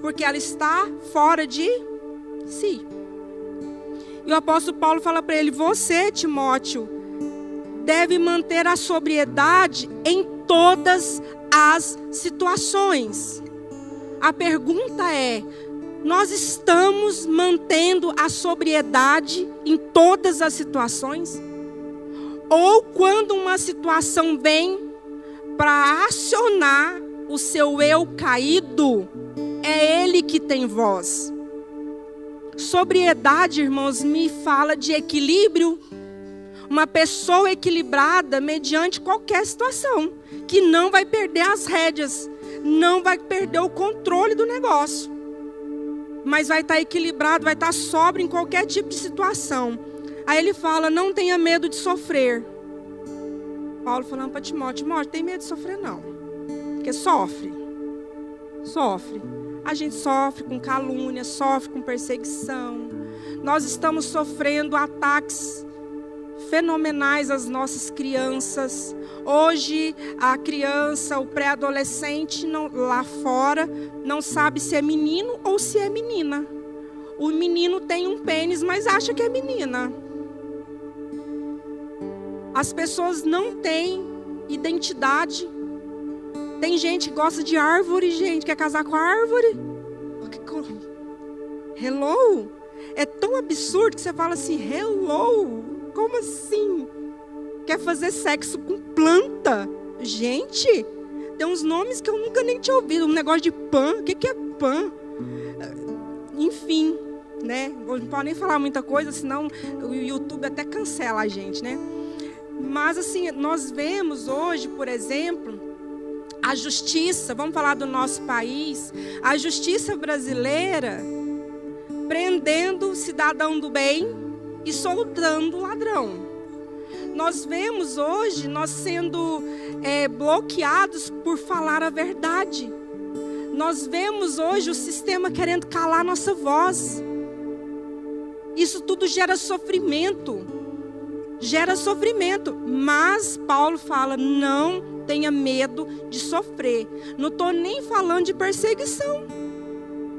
porque ela está fora de si. E o apóstolo Paulo fala para ele: você, Timóteo, deve manter a sobriedade em todas as situações. A pergunta é: nós estamos mantendo a sobriedade em todas as situações? Ou quando uma situação vem para acionar o seu eu caído, é ele que tem voz? Sobriedade, irmãos, me fala de equilíbrio. Uma pessoa equilibrada mediante qualquer situação, que não vai perder as rédeas, não vai perder o controle do negócio, mas vai estar equilibrado, vai estar sóbrio em qualquer tipo de situação. Aí ele fala: não tenha medo de sofrer. Paulo falando para Timóteo: Timóteo, tem medo de sofrer não, porque sofre. A gente sofre com calúnia, sofre com perseguição. Nós estamos sofrendo ataques fenomenais às nossas crianças. Hoje a criança, o pré-adolescente lá fora não sabe se é menino ou se é menina. O menino tem um pênis, mas acha que é menina. As pessoas não têm identidade. Tem gente que gosta de árvore, gente, quer casar com a árvore. Hello? É tão absurdo que você fala assim: hello? Como assim? Quer fazer sexo com planta? Gente, tem uns nomes que eu nunca nem tinha ouvido. Um negócio de pan. O que é pan? Enfim, né? Não pode nem falar muita coisa, senão o YouTube até cancela a gente, né? Mas assim, nós vemos hoje, por exemplo, a justiça, vamos falar do nosso país, a justiça brasileira prendendo o cidadão do bem e soltando o ladrão. Nós vemos hoje nós sendo bloqueados por falar a verdade. Nós vemos hoje o sistema querendo calar nossa voz. Isso tudo gera sofrimento. Mas Paulo fala: não tenha medo de sofrer. Não estou nem falando de perseguição.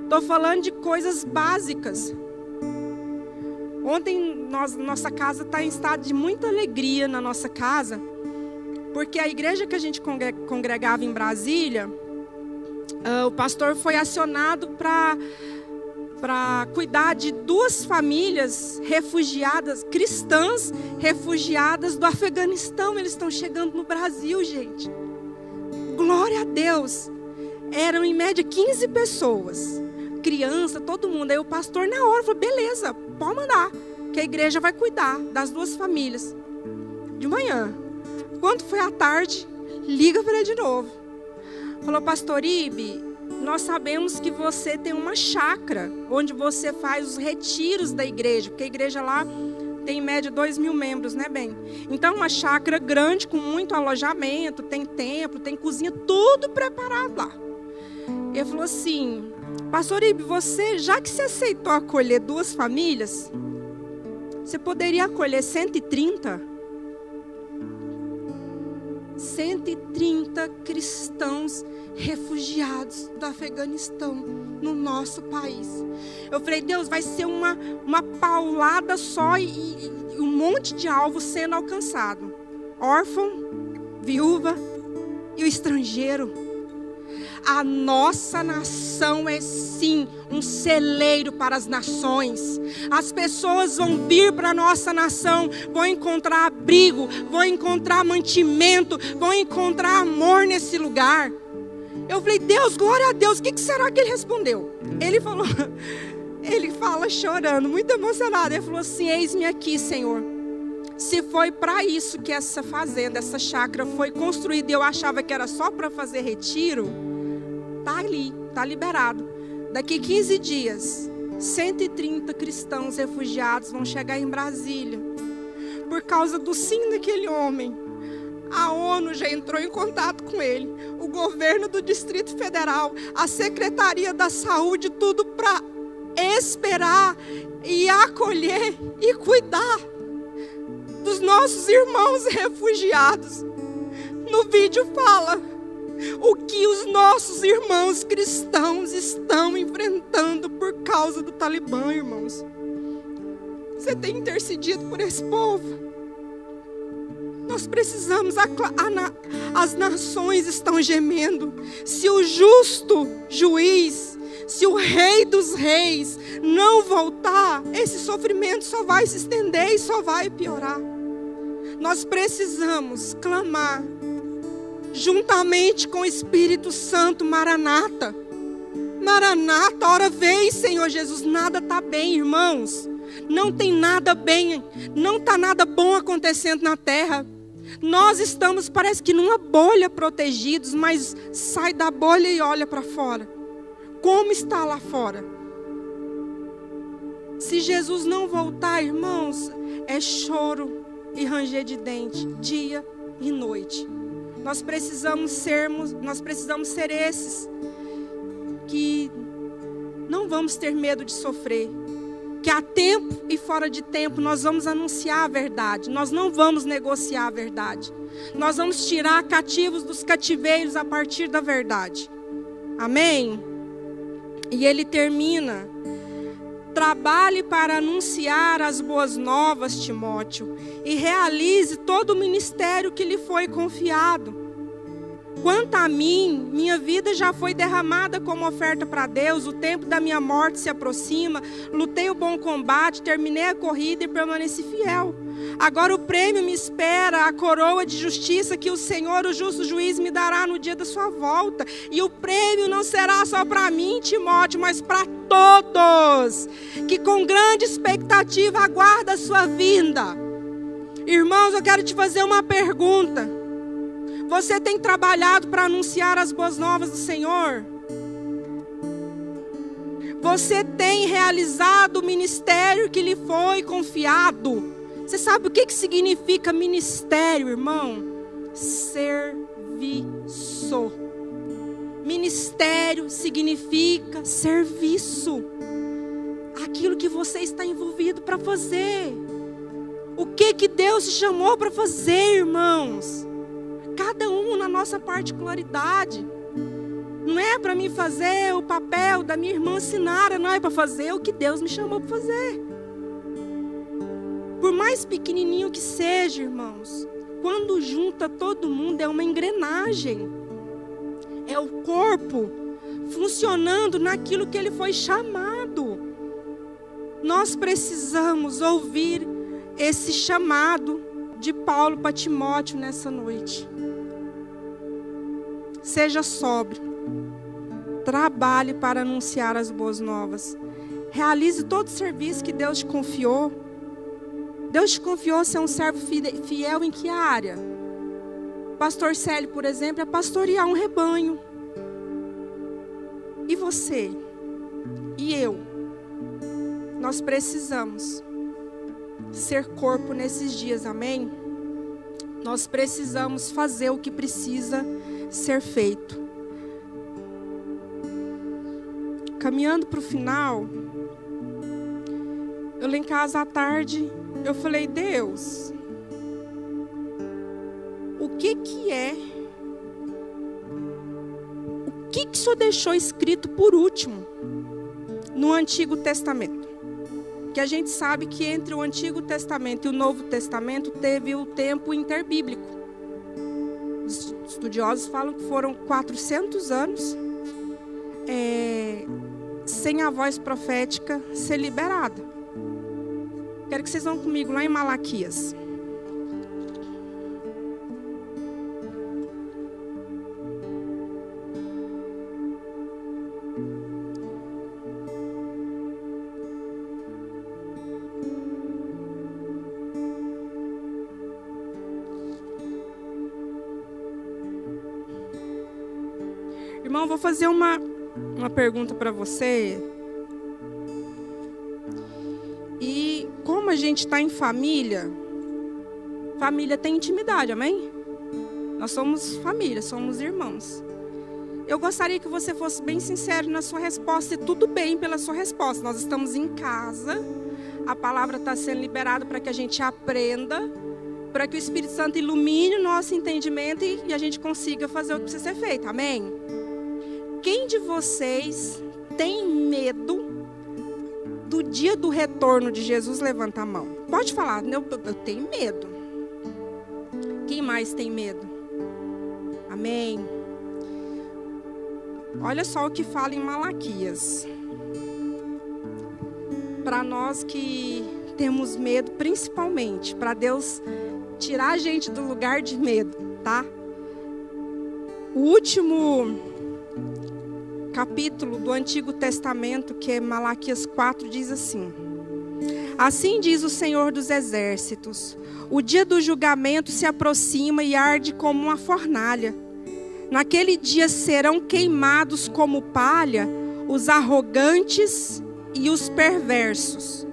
Estou falando de coisas básicas. Ontem nossa casa está em estado de muita alegria na nossa casa, porque a igreja que a gente congregava em Brasília, o pastor foi acionado para cuidar de 2 famílias refugiadas, cristãs refugiadas do Afeganistão. Eles estão chegando no Brasil, gente. Glória a Deus. Eram em média 15 pessoas. Criança, todo mundo. Aí o pastor na hora falou: beleza, pode mandar, que a igreja vai cuidar das 2 famílias. De manhã. Quando foi à tarde, liga para ele de novo. Falou: pastor Ibe, nós sabemos que você tem uma chácara onde você faz os retiros da igreja, porque a igreja lá tem em média 2.000 membros, né, bem? Então, uma chácara grande com muito alojamento, tem templo, tem cozinha, tudo preparado lá. Ele falou assim: pastor Ibe, você, já que você aceitou acolher 2 famílias, você poderia acolher 130? 130 cristãos refugiados do Afeganistão no nosso país. Eu falei: Deus, vai ser uma paulada só e um monte de alvo sendo alcançado. Órfão, viúva e o estrangeiro. A nossa nação é sim um celeiro para as nações. As pessoas vão vir para a nossa nação, vão encontrar abrigo, vão encontrar mantimento, vão encontrar amor nesse lugar. Eu falei, Deus, glória a Deus. O que será que ele respondeu? Ele falou, ele fala chorando, muito emocionado. Ele falou assim, eis-me aqui, Senhor. Se foi para isso que essa fazenda, essa chácara foi construída e eu achava que era só para fazer retiro, tá ali, tá liberado. Daqui 15 dias, 130 cristãos refugiados vão chegar em Brasília. Por causa do sim daquele homem, a ONU já entrou em contato com ele, o governo do Distrito Federal, a Secretaria da Saúde, tudo para esperar e acolher e cuidar dos nossos irmãos refugiados. No vídeo fala o que os nossos irmãos cristãos estão enfrentando por causa do Talibã, irmãos. Você tem intercedido por esse povo? Nós precisamos, as nações estão gemendo. Se o justo juiz, se o rei dos reis não voltar, esse sofrimento só vai se estender e só vai piorar. Nós precisamos clamar, juntamente com o Espírito Santo, Maranata. Maranata, ora vem, Senhor Jesus. Nada está bem, irmãos. Não tem nada bem, não está nada bom acontecendo na terra. Nós estamos, parece que numa bolha protegidos, mas sai da bolha e olha para fora. Como está lá fora? Se Jesus não voltar, irmãos, é choro e ranger de dente, dia e noite. Nós precisamos ser esses que não vamos ter medo de sofrer. Que a tempo e fora de tempo nós vamos anunciar a verdade. Nós não vamos negociar a verdade. Nós vamos tirar cativos dos cativeiros a partir da verdade. Amém? E ele termina. Trabalhe para anunciar as boas novas, Timóteo, e realize todo o ministério que lhe foi confiado. Quanto a mim, minha vida já foi derramada como oferta para Deus, o tempo da minha morte se aproxima, lutei o bom combate, terminei a corrida e permaneci fiel. Agora o prêmio me espera, a coroa de justiça que o Senhor, o justo juiz, me dará no dia da sua volta. E o prêmio não será só para mim, Timóteo, mas para todos, que com grande expectativa aguardam a sua vinda. Irmãos, eu quero te fazer uma pergunta. Você tem trabalhado para anunciar as boas novas do Senhor? Você tem realizado o ministério que lhe foi confiado? Você sabe o que significa ministério, irmão? Serviço. Ministério significa serviço. Aquilo que você está envolvido para fazer. O que Deus te chamou para fazer, irmãos? Cada um na nossa particularidade. Não é para mim fazer o papel da minha irmã Sinara, não é para fazer o que Deus me chamou para fazer. Por mais pequenininho que seja, irmãos, quando junta todo mundo é uma engrenagem. É o corpo funcionando naquilo que ele foi chamado. Nós precisamos ouvir esse chamado de Paulo para Timóteo nessa noite. Seja sóbrio. Trabalhe para anunciar as boas novas. Realize todo o serviço que Deus te confiou. Deus te confiou a ser um servo fiel em que área? Pastor Célio, por exemplo, é pastorear um rebanho. E você? E eu? Nós precisamos ser corpo nesses dias, amém? Nós precisamos fazer o que precisa ser feito. Caminhando para o final, eu lá em casa à tarde, eu falei, Deus, o que o Senhor deixou escrito por último no Antigo Testamento? Que a gente sabe que entre o Antigo Testamento e o Novo Testamento teve o tempo interbíblico. Os estudiosos falam que foram 400 anos sem a voz profética ser liberada. Quero que vocês vão comigo lá em Malaquias. Irmão, vou fazer uma pergunta para você. E como a gente está em família, família tem intimidade, amém? Nós somos família, somos irmãos. Eu gostaria que você fosse bem sincero na sua resposta, e tudo bem pela sua resposta. Nós estamos em casa, a palavra está sendo liberada para que a gente aprenda, para que o Espírito Santo ilumine o nosso entendimento e a gente consiga fazer o que precisa ser feito, amém? Quem de vocês tem medo do dia do retorno de Jesus? Levanta a mão. Pode falar, eu tenho medo. Quem mais tem medo? Amém. Olha só o que fala em Malaquias. Para nós que temos medo, principalmente, para Deus tirar a gente do lugar de medo, tá? O último capítulo do Antigo Testamento, que é Malaquias 4, diz assim: assim diz o Senhor dos Exércitos, o dia do julgamento se aproxima e arde como uma fornalha. Naquele dia serão queimados como palha os arrogantes e os perversos.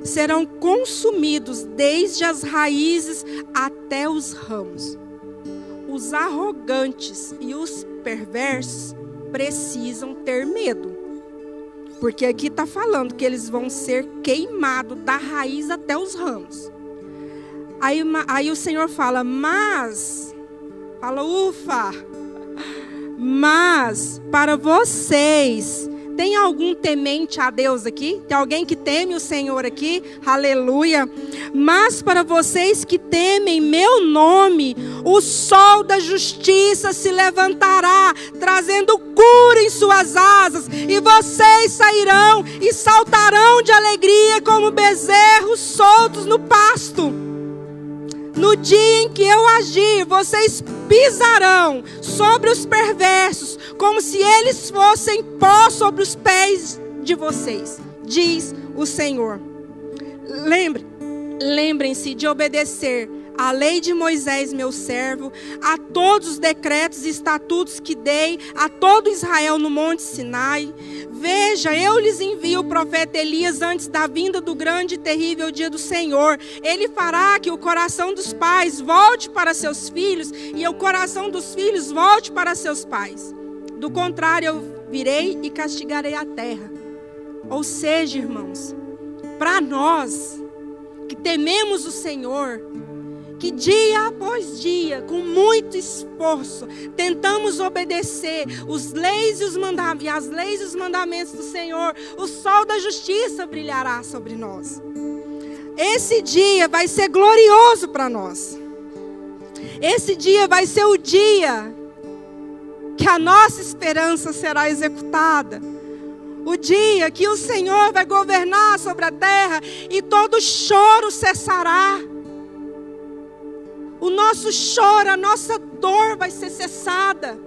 Serão consumidos desde as raízes até os ramos. Os arrogantes e os perversos precisam ter medo, porque aqui está falando que eles vão ser queimados da raiz até os ramos. Aí o Senhor fala, mas para vocês, tem algum temente a Deus aqui? Tem alguém que teme o Senhor aqui? Aleluia. Mas para vocês que temem meu nome, o sol da justiça se levantará, trazendo cura em suas asas. E vocês sairão e saltarão de alegria como bezerros soltos no pasto. No dia em que eu agir, vocês pisarão sobre os perversos, como se eles fossem pó sobre os pés de vocês, diz o Senhor. Lembrem-se de obedecer a lei de Moisés, meu servo, a todos os decretos e estatutos que dei a todo Israel no monte Sinai. Veja, eu lhes envio o profeta Elias antes da vinda do grande e terrível dia do Senhor. Ele fará que o coração dos pais volte para seus filhos e o coração dos filhos volte para seus pais. Do contrário, eu virei e castigarei a terra. Ou seja, irmãos, para nós que tememos o Senhor, que dia após dia, com muito esforço, tentamos obedecer as leis e os mandamentos do Senhor, o sol da justiça brilhará sobre nós. Esse dia vai ser glorioso para nós. Esse dia vai ser o dia que a nossa esperança será executada. O dia que o Senhor vai governar sobre a terra e todo choro cessará. O nosso choro, a nossa dor vai ser cessada.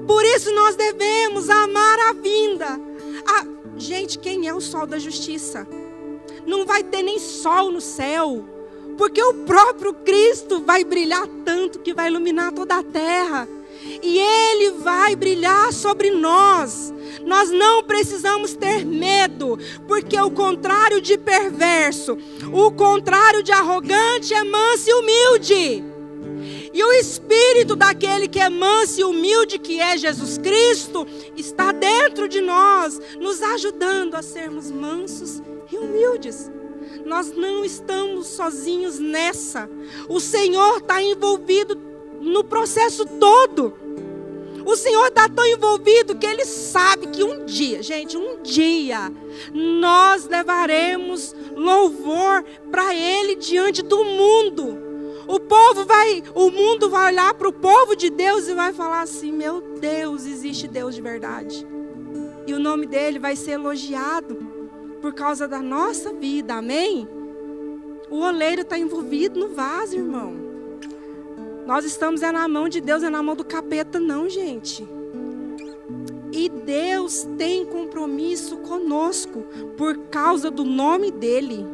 Por isso nós devemos amar a vinda. Gente, quem é o sol da justiça? Não vai ter nem sol no céu, porque o próprio Cristo vai brilhar tanto que vai iluminar toda a terra. E Ele vai brilhar sobre nós. Nós não precisamos ter medo, porque o contrário de perverso, o contrário de arrogante é manso e humilde. E o espírito daquele que é manso e humilde, que é Jesus Cristo, está dentro de nós, nos ajudando a sermos mansos e humildes. Nós não estamos sozinhos nessa. O Senhor está envolvido no processo todo. O Senhor está tão envolvido que Ele sabe que um dia, gente, nós levaremos louvor para Ele diante do mundo. O mundo vai olhar para o povo de Deus e vai falar assim: meu Deus, existe Deus de verdade. E o nome dele vai ser elogiado por causa da nossa vida, amém? O oleiro está envolvido no vaso, irmão. Nós estamos na mão de Deus, na mão do capeta não, gente. E Deus tem compromisso conosco por causa do nome dele.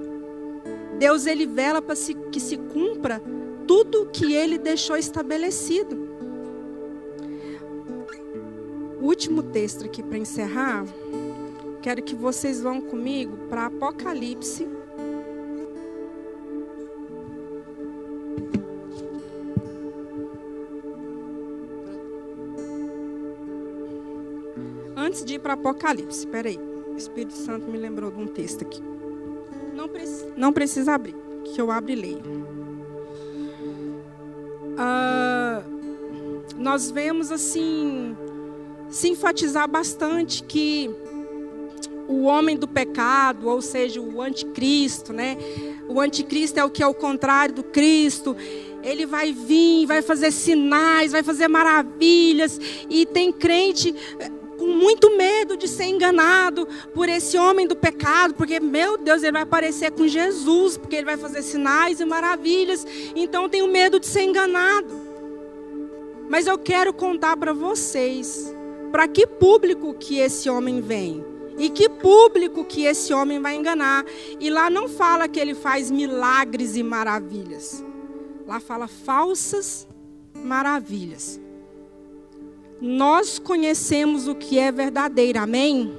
Deus, ele vela para que se cumpra tudo que ele deixou estabelecido. O último texto aqui para encerrar, quero que vocês vão comigo para Apocalipse. Antes de ir para Apocalipse, espera aí. O Espírito Santo me lembrou de um texto aqui. Não precisa abrir, que eu abro e leio. Nós vemos assim, se enfatizar bastante que o homem do pecado, ou seja, o anticristo, né? O anticristo é o que é o contrário do Cristo. Ele vai vir, vai fazer sinais, vai fazer maravilhas. E tem crente com muito medo de ser enganado por esse homem do pecado, porque, meu Deus, ele vai aparecer com Jesus, porque ele vai fazer sinais e maravilhas, então tenho medo de ser enganado. Mas eu quero contar para vocês, para que público que esse homem vem, e que público que esse homem vai enganar. E lá não fala que ele faz milagres e maravilhas, lá fala falsas maravilhas. Nós conhecemos o que é verdadeiro, amém?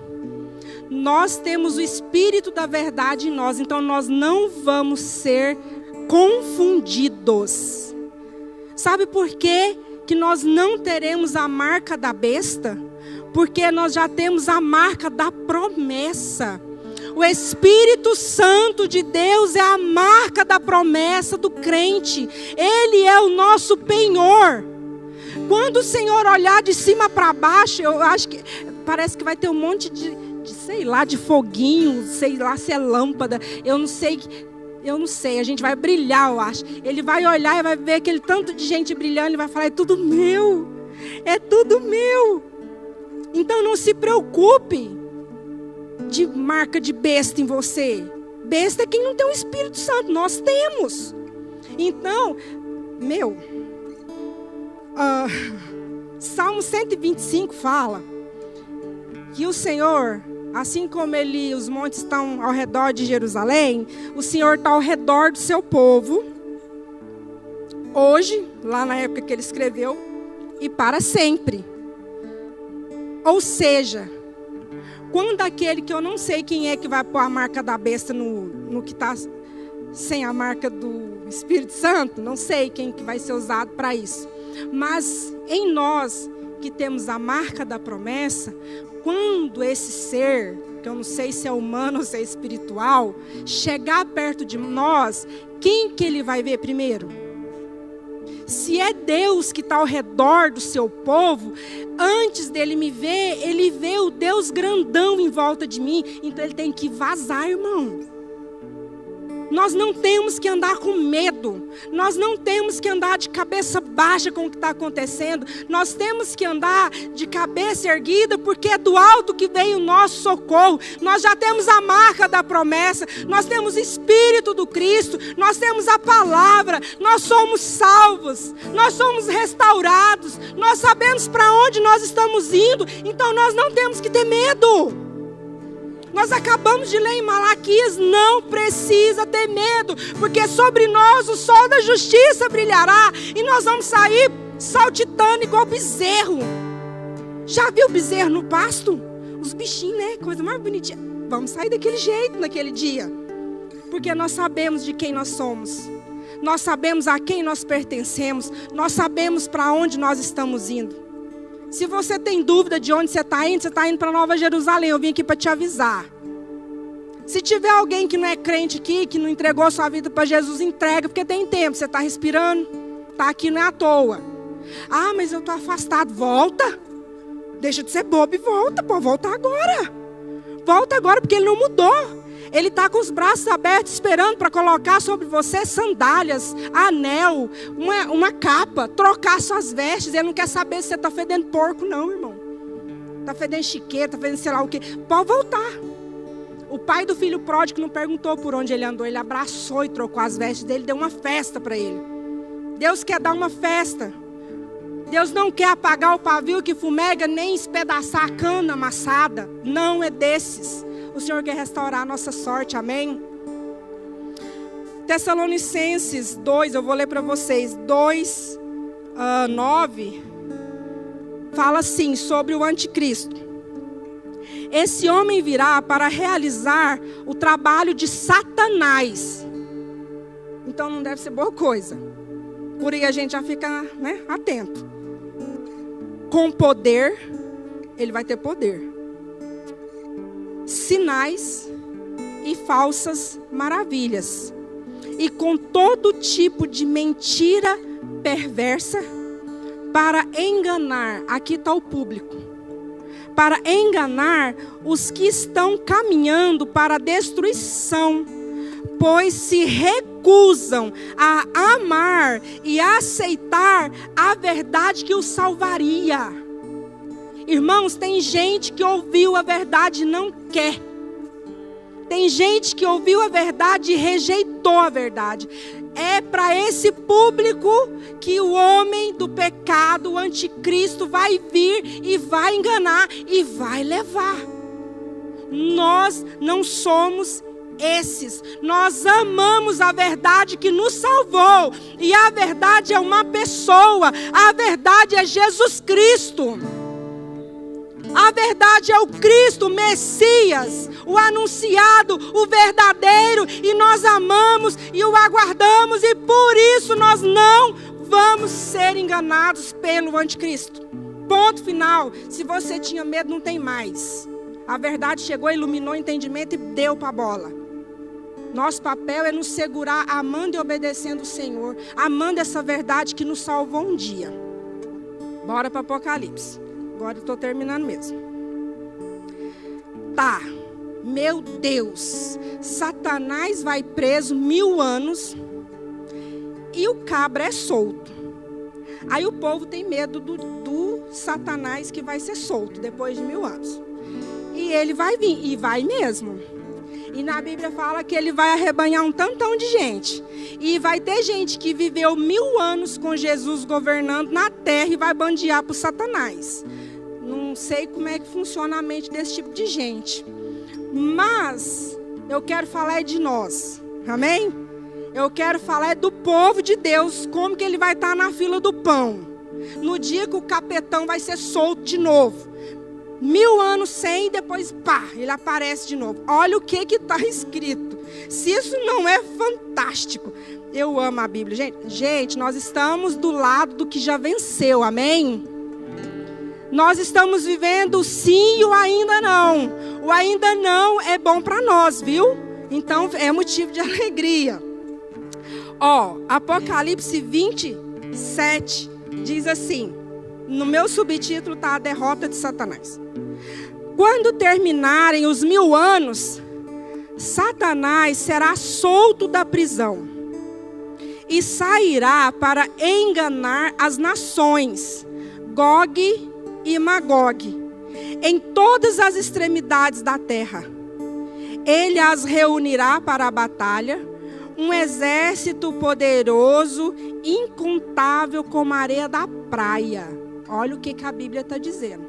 Nós temos o Espírito da verdade em nós, então nós não vamos ser confundidos. Sabe por quê que nós não teremos a marca da besta? Porque nós já temos a marca da promessa. O Espírito Santo de Deus é a marca da promessa do crente. Ele é o nosso penhor. Quando o Senhor olhar de cima para baixo, eu acho que parece que vai ter um monte de sei lá, de foguinho, sei lá se é lâmpada, eu não sei, a gente vai brilhar, eu acho. Ele vai olhar e vai ver aquele tanto de gente brilhando, ele vai falar, é tudo meu. Então não se preocupe de marca de besta em você. Besta é quem não tem o Espírito Santo, nós temos. Então, Salmo 125 fala que o Senhor, assim como os montes estão ao redor de Jerusalém, o Senhor está ao redor do seu povo, hoje, lá na época que ele escreveu, e para sempre. Ou seja, quando aquele que eu não sei quem é que vai pôr a marca da besta no que está sem a marca do Espírito Santo, não sei quem que vai ser usado para isso. Mas em nós que temos a marca da promessa, quando esse ser, que eu não sei se é humano ou se é espiritual, chegar perto de nós, quem que ele vai ver primeiro? Se é Deus que está ao redor do seu povo, antes dele me ver, ele vê o Deus grandão em volta de mim, então ele tem que vazar, irmão. Nós não temos que andar com medo. Nós não temos que andar de cabeça baixa com o que está acontecendo. Nós temos que andar de cabeça erguida, porque é do alto que vem o nosso socorro. Nós já temos a marca da promessa. Nós temos o Espírito do Cristo. Nós temos a palavra. Nós somos salvos. Nós somos restaurados. Nós sabemos para onde nós estamos indo. Então nós não temos que ter medo. Nós acabamos de ler em Malaquias, não precisa ter medo, porque sobre nós o sol da justiça brilhará, e nós vamos sair saltitando igual bezerro. Já viu bezerro no pasto? Os bichinhos, né? Coisa mais bonitinha. Vamos sair daquele jeito naquele dia, porque nós sabemos de quem nós somos. Nós sabemos a quem nós pertencemos. Nós sabemos para onde nós estamos indo. Se você tem dúvida de onde você está indo para Nova Jerusalém. Eu vim aqui para te avisar. Se tiver alguém que não é crente aqui, que não entregou sua vida para Jesus, entrega, porque tem tempo. Você está respirando, está aqui, não é à toa. Ah, mas eu estou afastado. Volta. Deixa de ser bobo e volta, volta agora. Volta agora, porque ele não mudou. Ele está com os braços abertos, esperando para colocar sobre você sandálias, anel, uma capa, trocar suas vestes. Ele não quer saber se você está fedendo porco, não, irmão. está fedendo chiqueiro, está fedendo sei lá o quê. Pode voltar. O pai do filho pródigo não perguntou por onde ele andou. Ele abraçou e trocou as vestes dele, deu uma festa para ele. Deus quer dar uma festa. Deus não quer apagar o pavio que fumega, nem espedaçar a cana amassada. Não é desses. O Senhor quer restaurar a nossa sorte, amém? Tessalonicenses 2, eu vou ler para vocês, 2, 9, fala assim, sobre o anticristo. Esse homem virá para realizar o trabalho de Satanás. Então não deve ser boa coisa. Por aí a gente já fica, né, atento. Com poder, ele vai ter poder. Sinais e falsas maravilhas. E com todo tipo de mentira perversa para enganar, aqui está o público, para enganar os que estão caminhando para a destruição, pois se recusam a amar e a aceitar a verdade que os salvaria. Irmãos, tem gente que ouviu a verdade e não quer. Tem gente que ouviu a verdade e rejeitou a verdade. É para esse público que o homem do pecado, o anticristo, vai vir e vai enganar e vai levar. Nós não somos esses. Nós amamos a verdade que nos salvou. E a verdade é uma pessoa. A verdade é Jesus Cristo. A verdade é o Cristo, o Messias, o anunciado, o verdadeiro. E nós amamos e o aguardamos. E por isso nós não vamos ser enganados pelo anticristo. Ponto final. Se você tinha medo, não tem mais. A verdade chegou, iluminou o entendimento e deu para a bola. Nosso papel é nos segurar amando e obedecendo o Senhor. Amando essa verdade que nos salvou um dia. Bora para Apocalipse. Agora eu estou terminando mesmo. Tá, meu Deus, Satanás vai preso 1000 anos e o cabra é solto. Aí o povo tem medo do Satanás que vai ser solto depois de 1000 anos. E ele vai vir, e vai mesmo. E na Bíblia fala que ele vai arrebanhar um tantão de gente. E vai ter gente que viveu 1000 anos com Jesus governando na terra e vai bandear para o Satanás. Não sei como é que funciona a mente desse tipo de gente. Mas eu quero falar de nós. Amém? Eu quero falar do povo de Deus. Como que ele vai estar na fila do pão. No dia que o capetão vai ser solto de novo. 1000 anos sem e depois pá, ele aparece de novo. Olha o que está escrito. Se isso não é fantástico. Eu amo a Bíblia. Gente, nós estamos do lado do que já venceu. Amém? Nós estamos vivendo o sim e o ainda não. O ainda não é bom para nós, viu? Então é motivo de alegria. Ó, Apocalipse 27 diz assim. No meu subtítulo está a derrota de Satanás. Quando terminarem os 1000 anos, Satanás será solto da prisão e sairá para enganar as nações, Gog e Magog, em todas as extremidades da terra. Ele as reunirá para a batalha, um exército poderoso, incontável como a areia da praia. Olha o que a Bíblia está dizendo.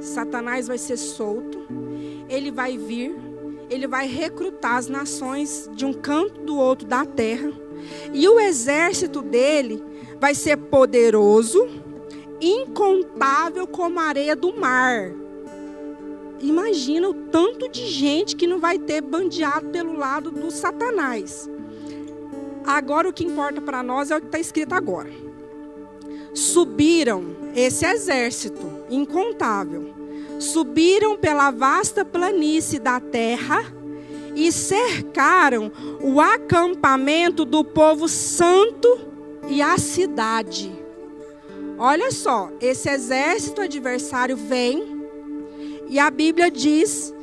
Satanás vai ser solto, ele vai vir, ele vai recrutar as nações de um canto do outro da terra, e o exército dele vai ser poderoso, incontável como a areia do mar. Imagina o tanto de gente que não vai ter bandeado pelo lado do Satanás. Agora o que importa para nós é o que está escrito agora. Subiram esse exército incontável. Subiram pela vasta planície da terra e cercaram o acampamento do povo santo e a cidade. Olha só, esse exército adversário vem e a Bíblia diz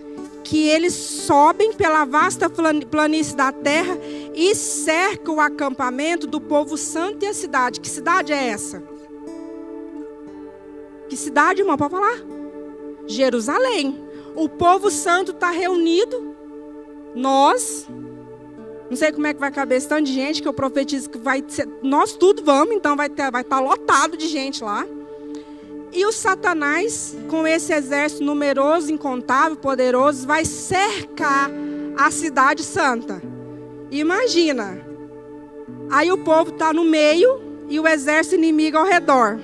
que eles sobem pela vasta planície da terra e cercam o acampamento do povo santo e a cidade. Que cidade é essa? Que cidade, irmão? Pode falar? Jerusalém. O povo santo está reunido. Nós, não sei como é que vai caber esse tanto de gente, que eu profetizo que vai ser, nós tudo vamos, então vai estar lotado de gente lá. E o Satanás, com esse exército numeroso, incontável, poderoso, vai cercar a cidade santa. Imagina. Aí o povo está no meio e o exército inimigo ao redor.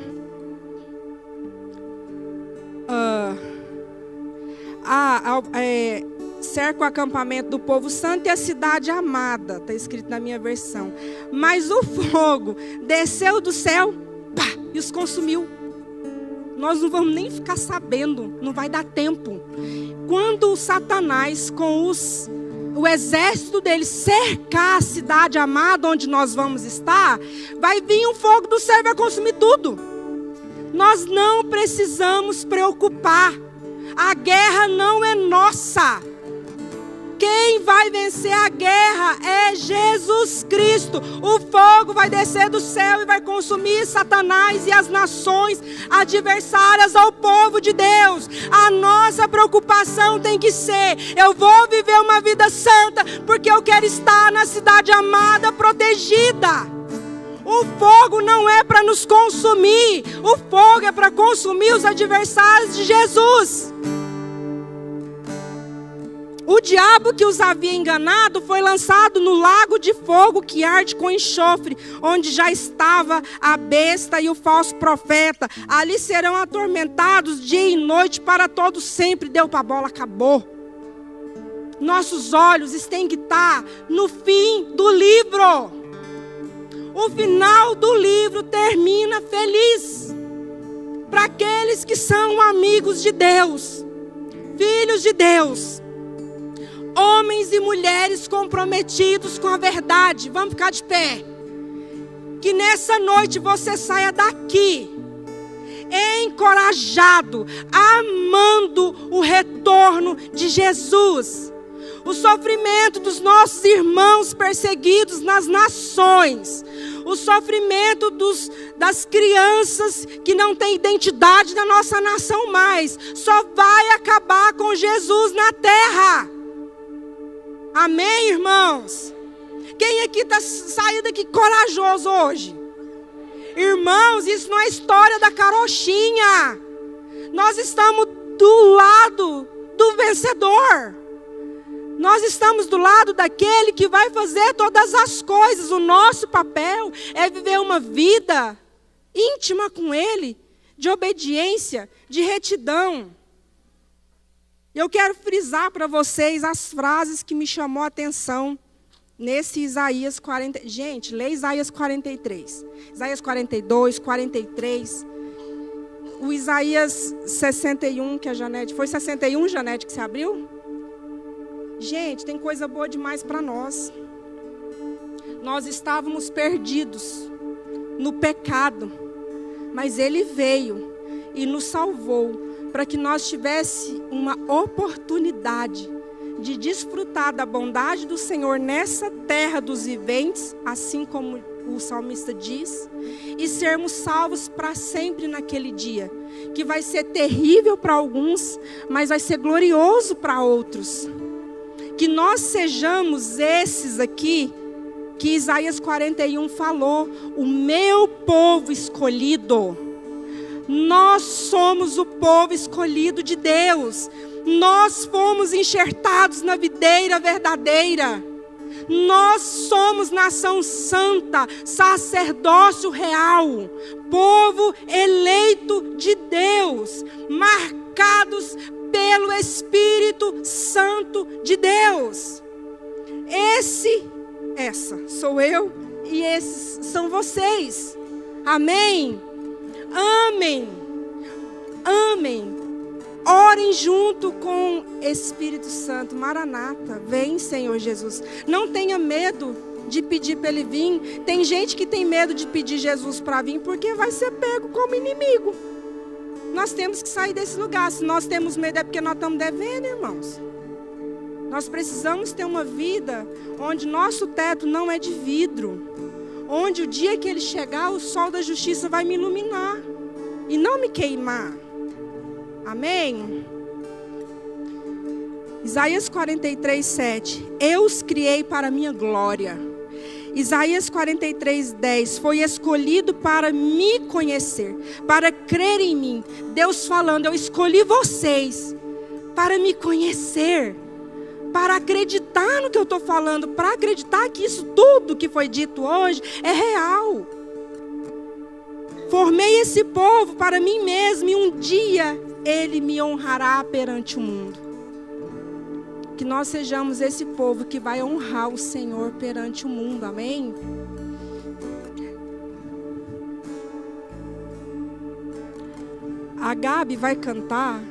Cerca o acampamento do povo santo e a cidade amada. Está escrito na minha versão. Mas o fogo desceu do céu, pá, e os consumiu. Nós não vamos nem ficar sabendo, não vai dar tempo. Quando o Satanás, com o exército dele, cercar a cidade amada onde nós vamos estar, vai vir um fogo do céu e vai consumir tudo. Nós não precisamos preocupar. A guerra não é nossa. Quem vai vencer a guerra é Jesus Cristo. O fogo vai descer do céu e vai consumir Satanás e as nações adversárias ao povo de Deus. A nossa preocupação tem que ser: eu vou viver uma vida santa porque eu quero estar na cidade amada, protegida. O fogo não é para nos consumir. O fogo é para consumir os adversários de Jesus. O diabo que os havia enganado foi lançado no lago de fogo que arde com enxofre, onde já estava a besta e o falso profeta. Ali serão atormentados dia e noite para todo sempre. Deu para a bola, acabou. Nossos olhos têm que estar no fim do livro. O final do livro termina feliz para aqueles que são amigos de Deus, filhos de Deus. Homens e mulheres comprometidos com a verdade. Vamos ficar de pé. Que nessa noite você saia daqui encorajado, amando o retorno de Jesus. O sofrimento dos nossos irmãos perseguidos nas nações. O sofrimento das crianças que não têm identidade na nossa nação mais. Só vai acabar com Jesus na terra. Amém, irmãos? Quem aqui está saindo daqui corajoso hoje? Irmãos, isso não é história da carochinha. Nós estamos do lado do vencedor. Nós estamos do lado daquele que vai fazer todas as coisas. O nosso papel é viver uma vida íntima com Ele, de obediência, de retidão. Eu quero frisar para vocês as frases que me chamou a atenção nesse Isaías 40. Gente, lê Isaías 43. Isaías 42, 43. O Isaías 61, que a Janete... Foi 61, Janete, que você abriu? Gente, tem coisa boa demais para nós. Nós estávamos perdidos no pecado, mas Ele veio e nos salvou para que nós tivéssemos uma oportunidade de desfrutar da bondade do Senhor nessa terra dos viventes, assim como o salmista diz, e sermos salvos para sempre naquele dia, que vai ser terrível para alguns, mas vai ser glorioso para outros. Que nós sejamos esses aqui, que Isaías 41 falou, o meu povo escolhido. Nós somos o povo escolhido de Deus. Nós fomos enxertados na videira verdadeira. Nós somos nação santa, sacerdócio real, povo eleito de Deus, marcados pelo Espírito Santo de Deus. Essa sou eu e esses são vocês. Amém? Amém. Amém. Orem junto com Espírito Santo. Maranata, vem, Senhor Jesus. Não tenha medo de pedir para Ele vir. Tem gente que tem medo de pedir Jesus para vir porque vai ser pego como inimigo. Nós temos que sair desse lugar. Se nós temos medo é porque nós estamos devendo, irmãos. Nós precisamos ter uma vida onde nosso teto não é de vidro. Onde o dia que Ele chegar, o sol da justiça vai me iluminar e não me queimar. Amém? Isaías 43:7. Eu os criei para a minha glória. Isaías 43:10. Foi escolhido para me conhecer, para crer em mim. Deus falando, eu escolhi vocês para me conhecer, para acreditar no que eu estou falando, para acreditar que isso tudo que foi dito hoje é real. Formei esse povo para mim mesmo e um dia ele me honrará perante o mundo. Que nós sejamos esse povo que vai honrar o Senhor perante o mundo, amém? A Gabi vai cantar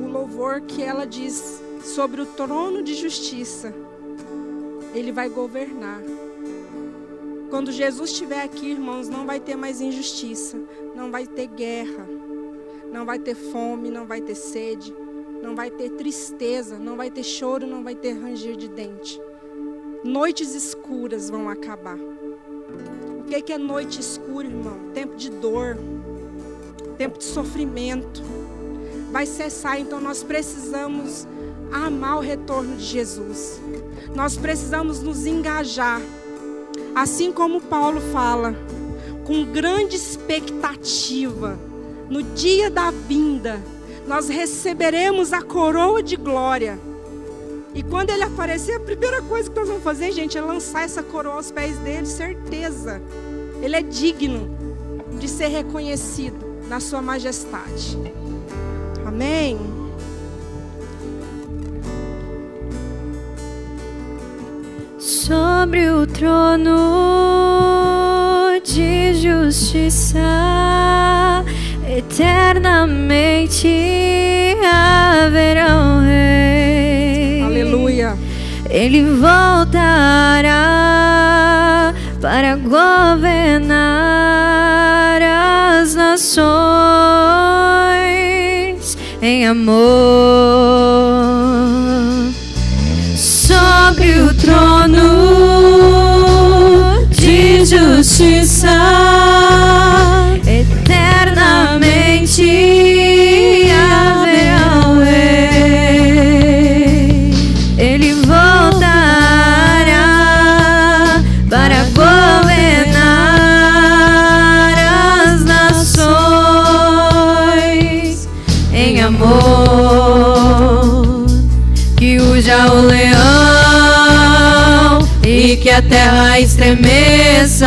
o louvor que ela diz sobre o trono de justiça. Ele vai governar. Quando Jesus estiver aqui, irmãos, não vai ter mais injustiça, não vai ter guerra, não vai ter fome, não vai ter sede, não vai ter tristeza, não vai ter choro, não vai ter ranger de dente. Noites escuras vão acabar. O que é noite escura, irmão? Tempo de dor, tempo de sofrimento. Vai cessar, então nós precisamos amar o retorno de Jesus. Nós precisamos nos engajar. Assim como Paulo fala, com grande expectativa, no dia da vinda, nós receberemos a coroa de glória. E quando ele aparecer, a primeira coisa que nós vamos fazer, gente, é lançar essa coroa aos pés dele, certeza. Ele é digno de ser reconhecido na sua majestade. Amém? Sobre o trono de justiça, eternamente haverá um rei. Aleluia. Ele voltará para governar as nações em amor. Sobre o trono de justiça, eternamente haverá um rei. Ele voltará para governar as nações em amor. Que ruja o leão e que a terra estremeça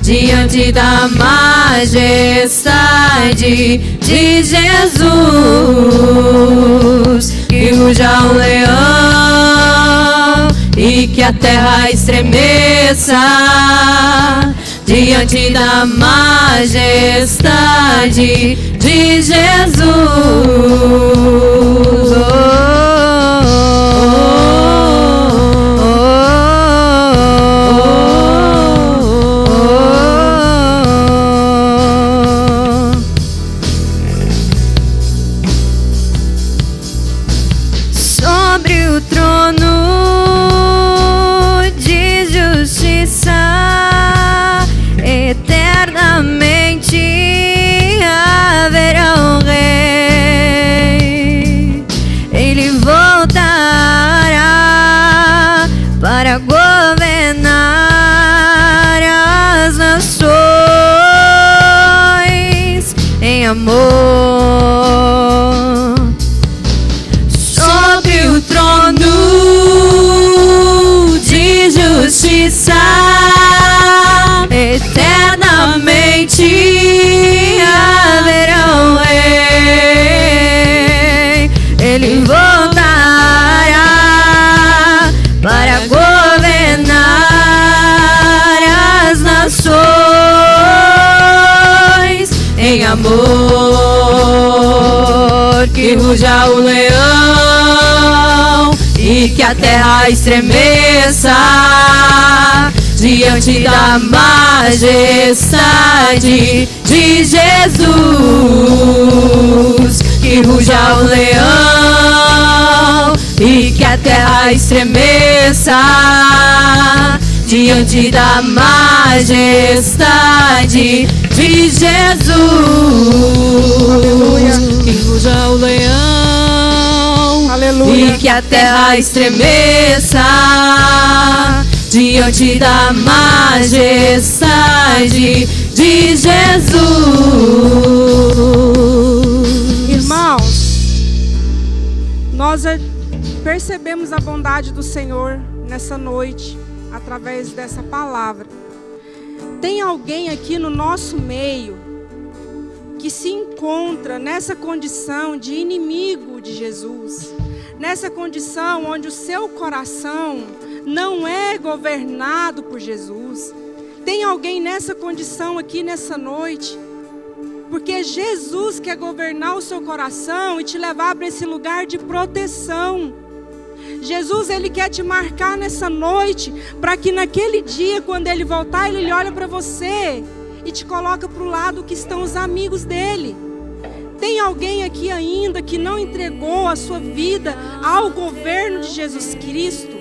diante da majestade de Jesus. Que ruja o leão e que a terra estremeça diante da majestade de Jesus. Sobre o trono de justiça, eternamente haverá um rei. Ele voltará para governar as nações em amor. Sobre o trono de justiça, eternamente haverá um rei. Ele voltará para governar as nações em amor. Que ruja o leão e que a terra estremeça diante da majestade de Jesus. Que ruja o leão e que a terra estremeça diante da majestade de Jesus. Aleluia. Que ruja o leão, Aleluia. e que a terra estremeça diante da majestade de Jesus. Irmãos, nós percebemos a bondade do Senhor nessa noite, através dessa palavra. Tem alguém aqui no nosso meio que se encontra nessa condição de inimigo de Jesus, nessa condição onde o seu coração não é governado por Jesus. Tem alguém nessa condição aqui nessa noite? Porque Jesus quer governar o seu coração e te levar para esse lugar de proteção. Jesus, Ele quer te marcar nessa noite, para que naquele dia, quando Ele voltar, Ele olha para você e te coloca para o lado que estão os amigos dEle. Tem alguém aqui ainda que não entregou a sua vida ao governo de Jesus Cristo?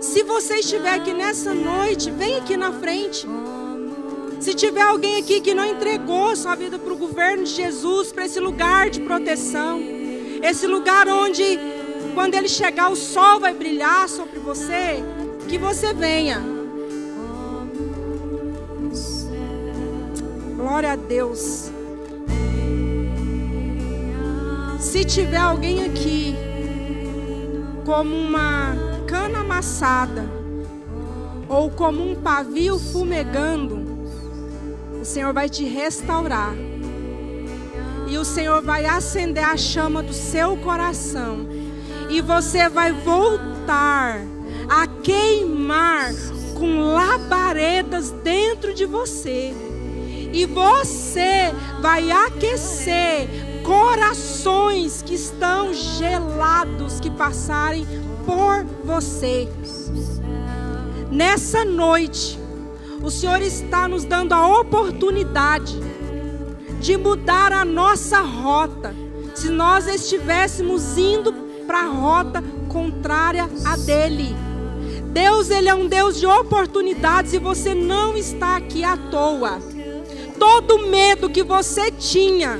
Se você estiver aqui nessa noite, vem aqui na frente. Se tiver alguém aqui que não entregou sua vida para o governo de Jesus, para esse lugar de proteção, esse lugar onde, quando Ele chegar, o sol vai brilhar sobre você, que você venha. Glória a Deus. Se tiver alguém aqui como uma cana amassada ou como um pavio fumegando, o Senhor vai te restaurar. E o Senhor vai acender a chama do seu coração. E você vai voltar a queimar com labaredas dentro de você. E você vai aquecer corações que estão gelados, que passarem por você. Nessa noite, o Senhor está nos dando a oportunidade de mudar a nossa rota. Se nós estivéssemos indo para a rota contrária a dele. Deus, Ele é um Deus de oportunidades e você não está aqui à toa. Todo medo que você tinha,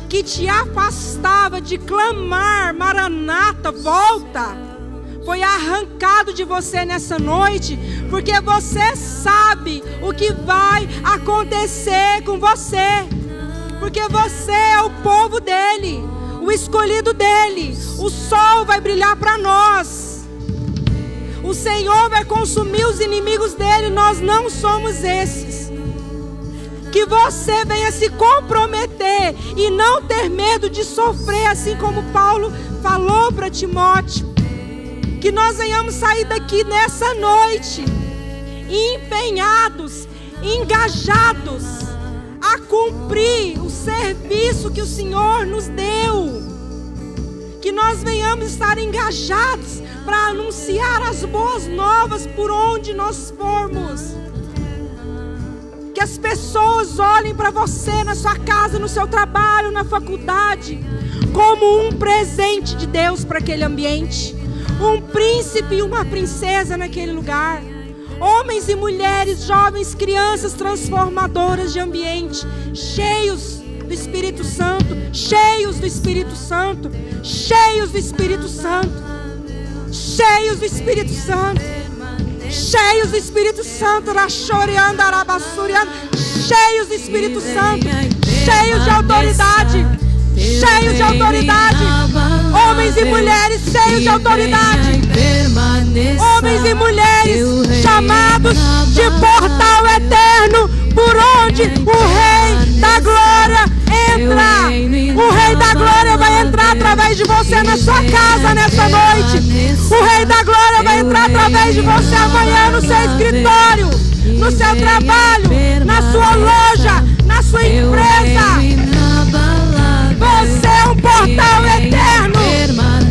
que te afastava de clamar, Maranata, volta, foi arrancado de você nessa noite, porque você sabe o que vai acontecer com você, porque você é o povo dele, o escolhido dele. O sol vai brilhar para nós, o Senhor vai consumir os inimigos dele. Nós não somos esses. Que você venha se comprometer e não ter medo de sofrer, assim como Paulo falou para Timóteo. Que nós venhamos sair daqui nessa noite empenhados, engajados a cumprir o serviço que o Senhor nos deu. Que nós venhamos estar engajados para anunciar as boas novas por onde nós formos. Que as pessoas olhem para você na sua casa, no seu trabalho, na faculdade, como um presente de Deus para aquele ambiente. Um príncipe e uma princesa naquele lugar. Homens e mulheres, jovens, crianças transformadoras de ambiente, cheios do Espírito Santo, cheios do Espírito Santo, cheios do Espírito Santo, cheios do Espírito Santo, cheios do Espírito Santo, cheios do Espírito Santo, cheios de autoridade, cheios de autoridade. Homens e mulheres cheios de autoridade. Homens e mulheres chamados de portal eterno, por onde o Rei da Glória entra. O Rei da Glória vai entrar através de você na sua casa nessa noite. O Rei da Glória vai entrar através de você amanhã no seu escritório, no seu trabalho, na sua loja, na sua empresa. Você é um portal eterno.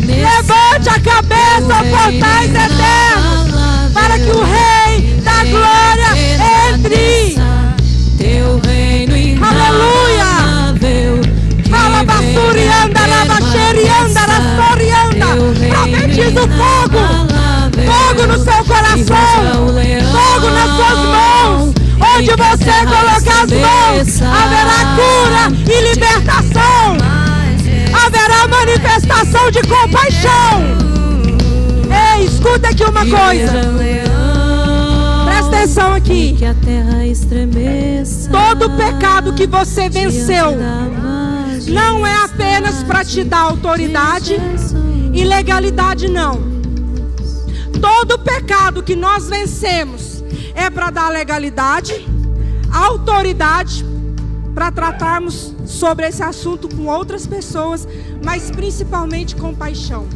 Levante a cabeça, portais eternos, para que o Rei da Glória entre. Aleluia. Fala, basurianda, labaxerianda, rassorianda. Profetiza o fogo. Fogo no seu coração. suas mãos haverá cura e libertação. Haverá manifestação de compaixão. Ei, escuta aqui uma coisa. Presta atenção aqui. Que a terra estremeça. Todo pecado que você venceu não é apenas para te dar autoridade e legalidade, não. Todo pecado que nós vencemos é para dar legalidade, autoridade, para tratarmos sobre esse assunto com outras pessoas, mas principalmente compaixão.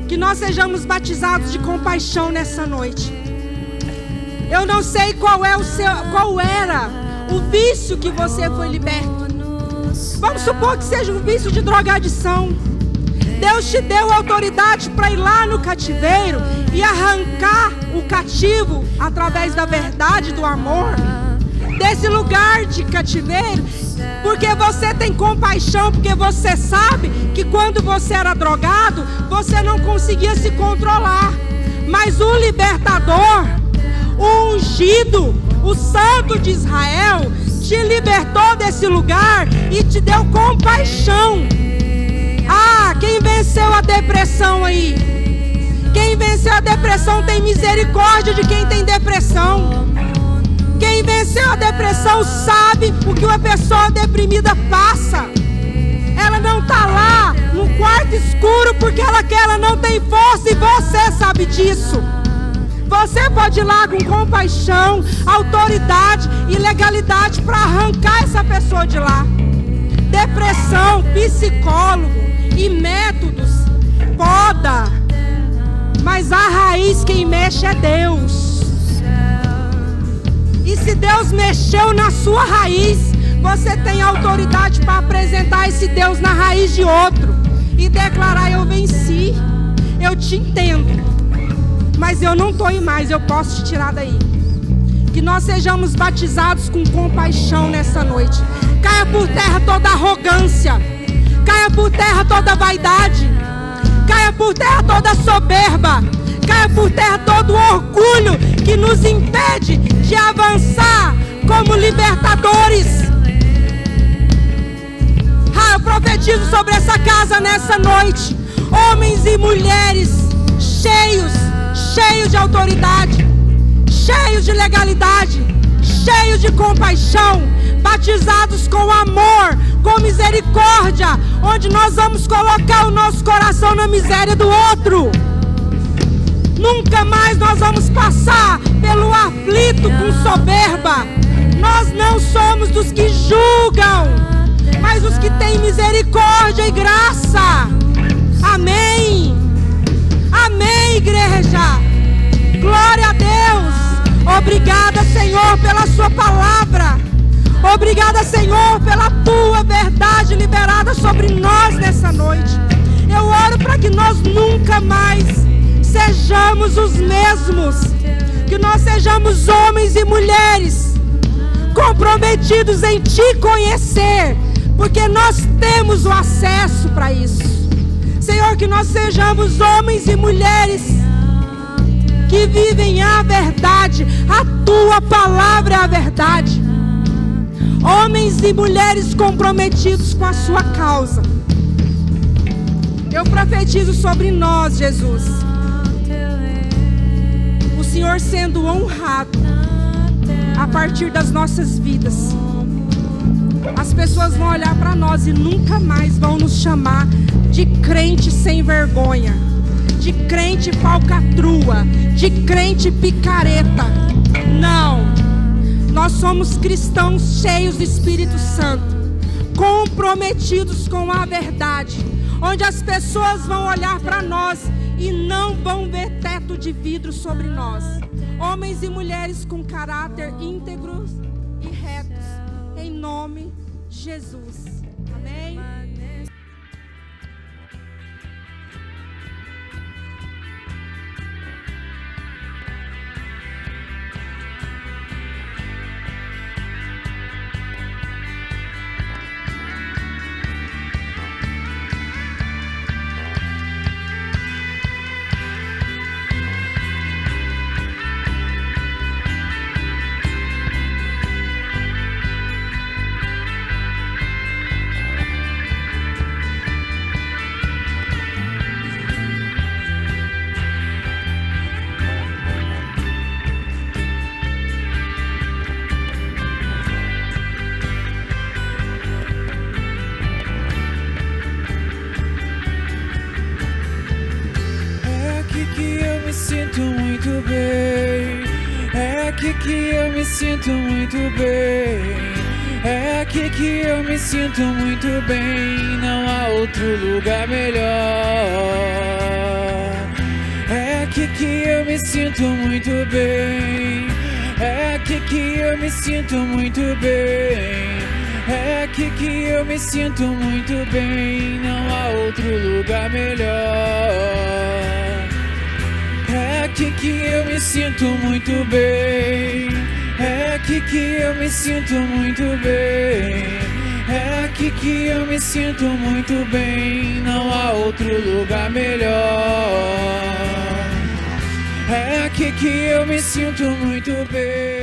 Que nós sejamos batizados de compaixão nessa noite. Eu não sei qual era o vício que você foi liberto. Vamos supor que seja um vício de drogadição. Deus te deu autoridade para ir lá no cativeiro e arrancar o cativo através da verdade, do amor, desse lugar de cativeiro, porque você tem compaixão, porque você sabe que quando você era drogado, você não conseguia se controlar. Mas o libertador, o ungido, o santo de Israel, te libertou desse lugar e te deu compaixão. Ah, quem venceu a depressão aí? Quem venceu a depressão tem misericórdia de quem tem depressão. Quem venceu a depressão sabe o que uma pessoa deprimida passa. Ela não está lá no quarto escuro porque ela não tem força, e você sabe disso. Você pode ir lá com compaixão, autoridade e legalidade para arrancar essa pessoa de lá. Depressão, psicólogo e métodos poda, mas a raiz quem mexe é Deus. E se Deus mexeu na sua raiz, você tem autoridade para apresentar esse Deus na raiz de outro e declarar: eu venci, eu te entendo, mas eu não estou em mais, eu posso te tirar daí. Que nós sejamos batizados com compaixão nessa noite. Caia por terra toda arrogância, caia por terra toda vaidade, caia por terra toda soberba, caia por terra todo orgulho que nos impede de avançar como libertadores. Eu profetizo sobre essa casa nessa noite, homens e mulheres cheios de autoridade, cheios de legalidade, cheios de compaixão, batizados com amor, com misericórdia, onde nós vamos colocar o nosso coração na miséria do outro. Nunca mais nós vamos passar pelo aflito com soberba. Nós não somos dos que julgam, mas os que têm misericórdia e graça. Amém. Amém, igreja. Glória a Deus. Obrigada, Senhor, pela sua palavra. Obrigada, Senhor, pela tua verdade liberada sobre nós nessa noite. Eu oro para que nós nunca mais sejamos os mesmos. Que nós sejamos homens e mulheres comprometidos em te conhecer, porque nós temos o acesso para isso. Senhor, que nós sejamos homens e mulheres que vivem a verdade. A tua palavra é a verdade. Homens e mulheres comprometidos com a sua causa. Eu profetizo sobre nós, Jesus, o Senhor sendo honrado a partir das nossas vidas. As pessoas vão olhar para nós e nunca mais vão nos chamar de crente sem vergonha, de crente falcatrua, de crente picareta. Não, nós somos cristãos cheios do Espírito Santo, comprometidos com a verdade, onde as pessoas vão olhar para nós e não vão ver teto de vidro sobre nós. Homens e mulheres com caráter íntegros e retos, em nome de Jesus. Amém. me sinto muito bem. É aqui que eu me sinto muito bem. É aqui que eu me sinto muito bem. Não há outro lugar melhor. É aqui que eu me sinto muito bem. É aqui que eu me sinto muito bem. É aqui que eu me sinto muito bem. Não há outro lugar melhor. É aqui que eu me sinto muito bem. É aqui que eu me sinto muito bem. É aqui que eu me sinto muito bem. Não há outro lugar melhor. É aqui que eu me sinto muito bem.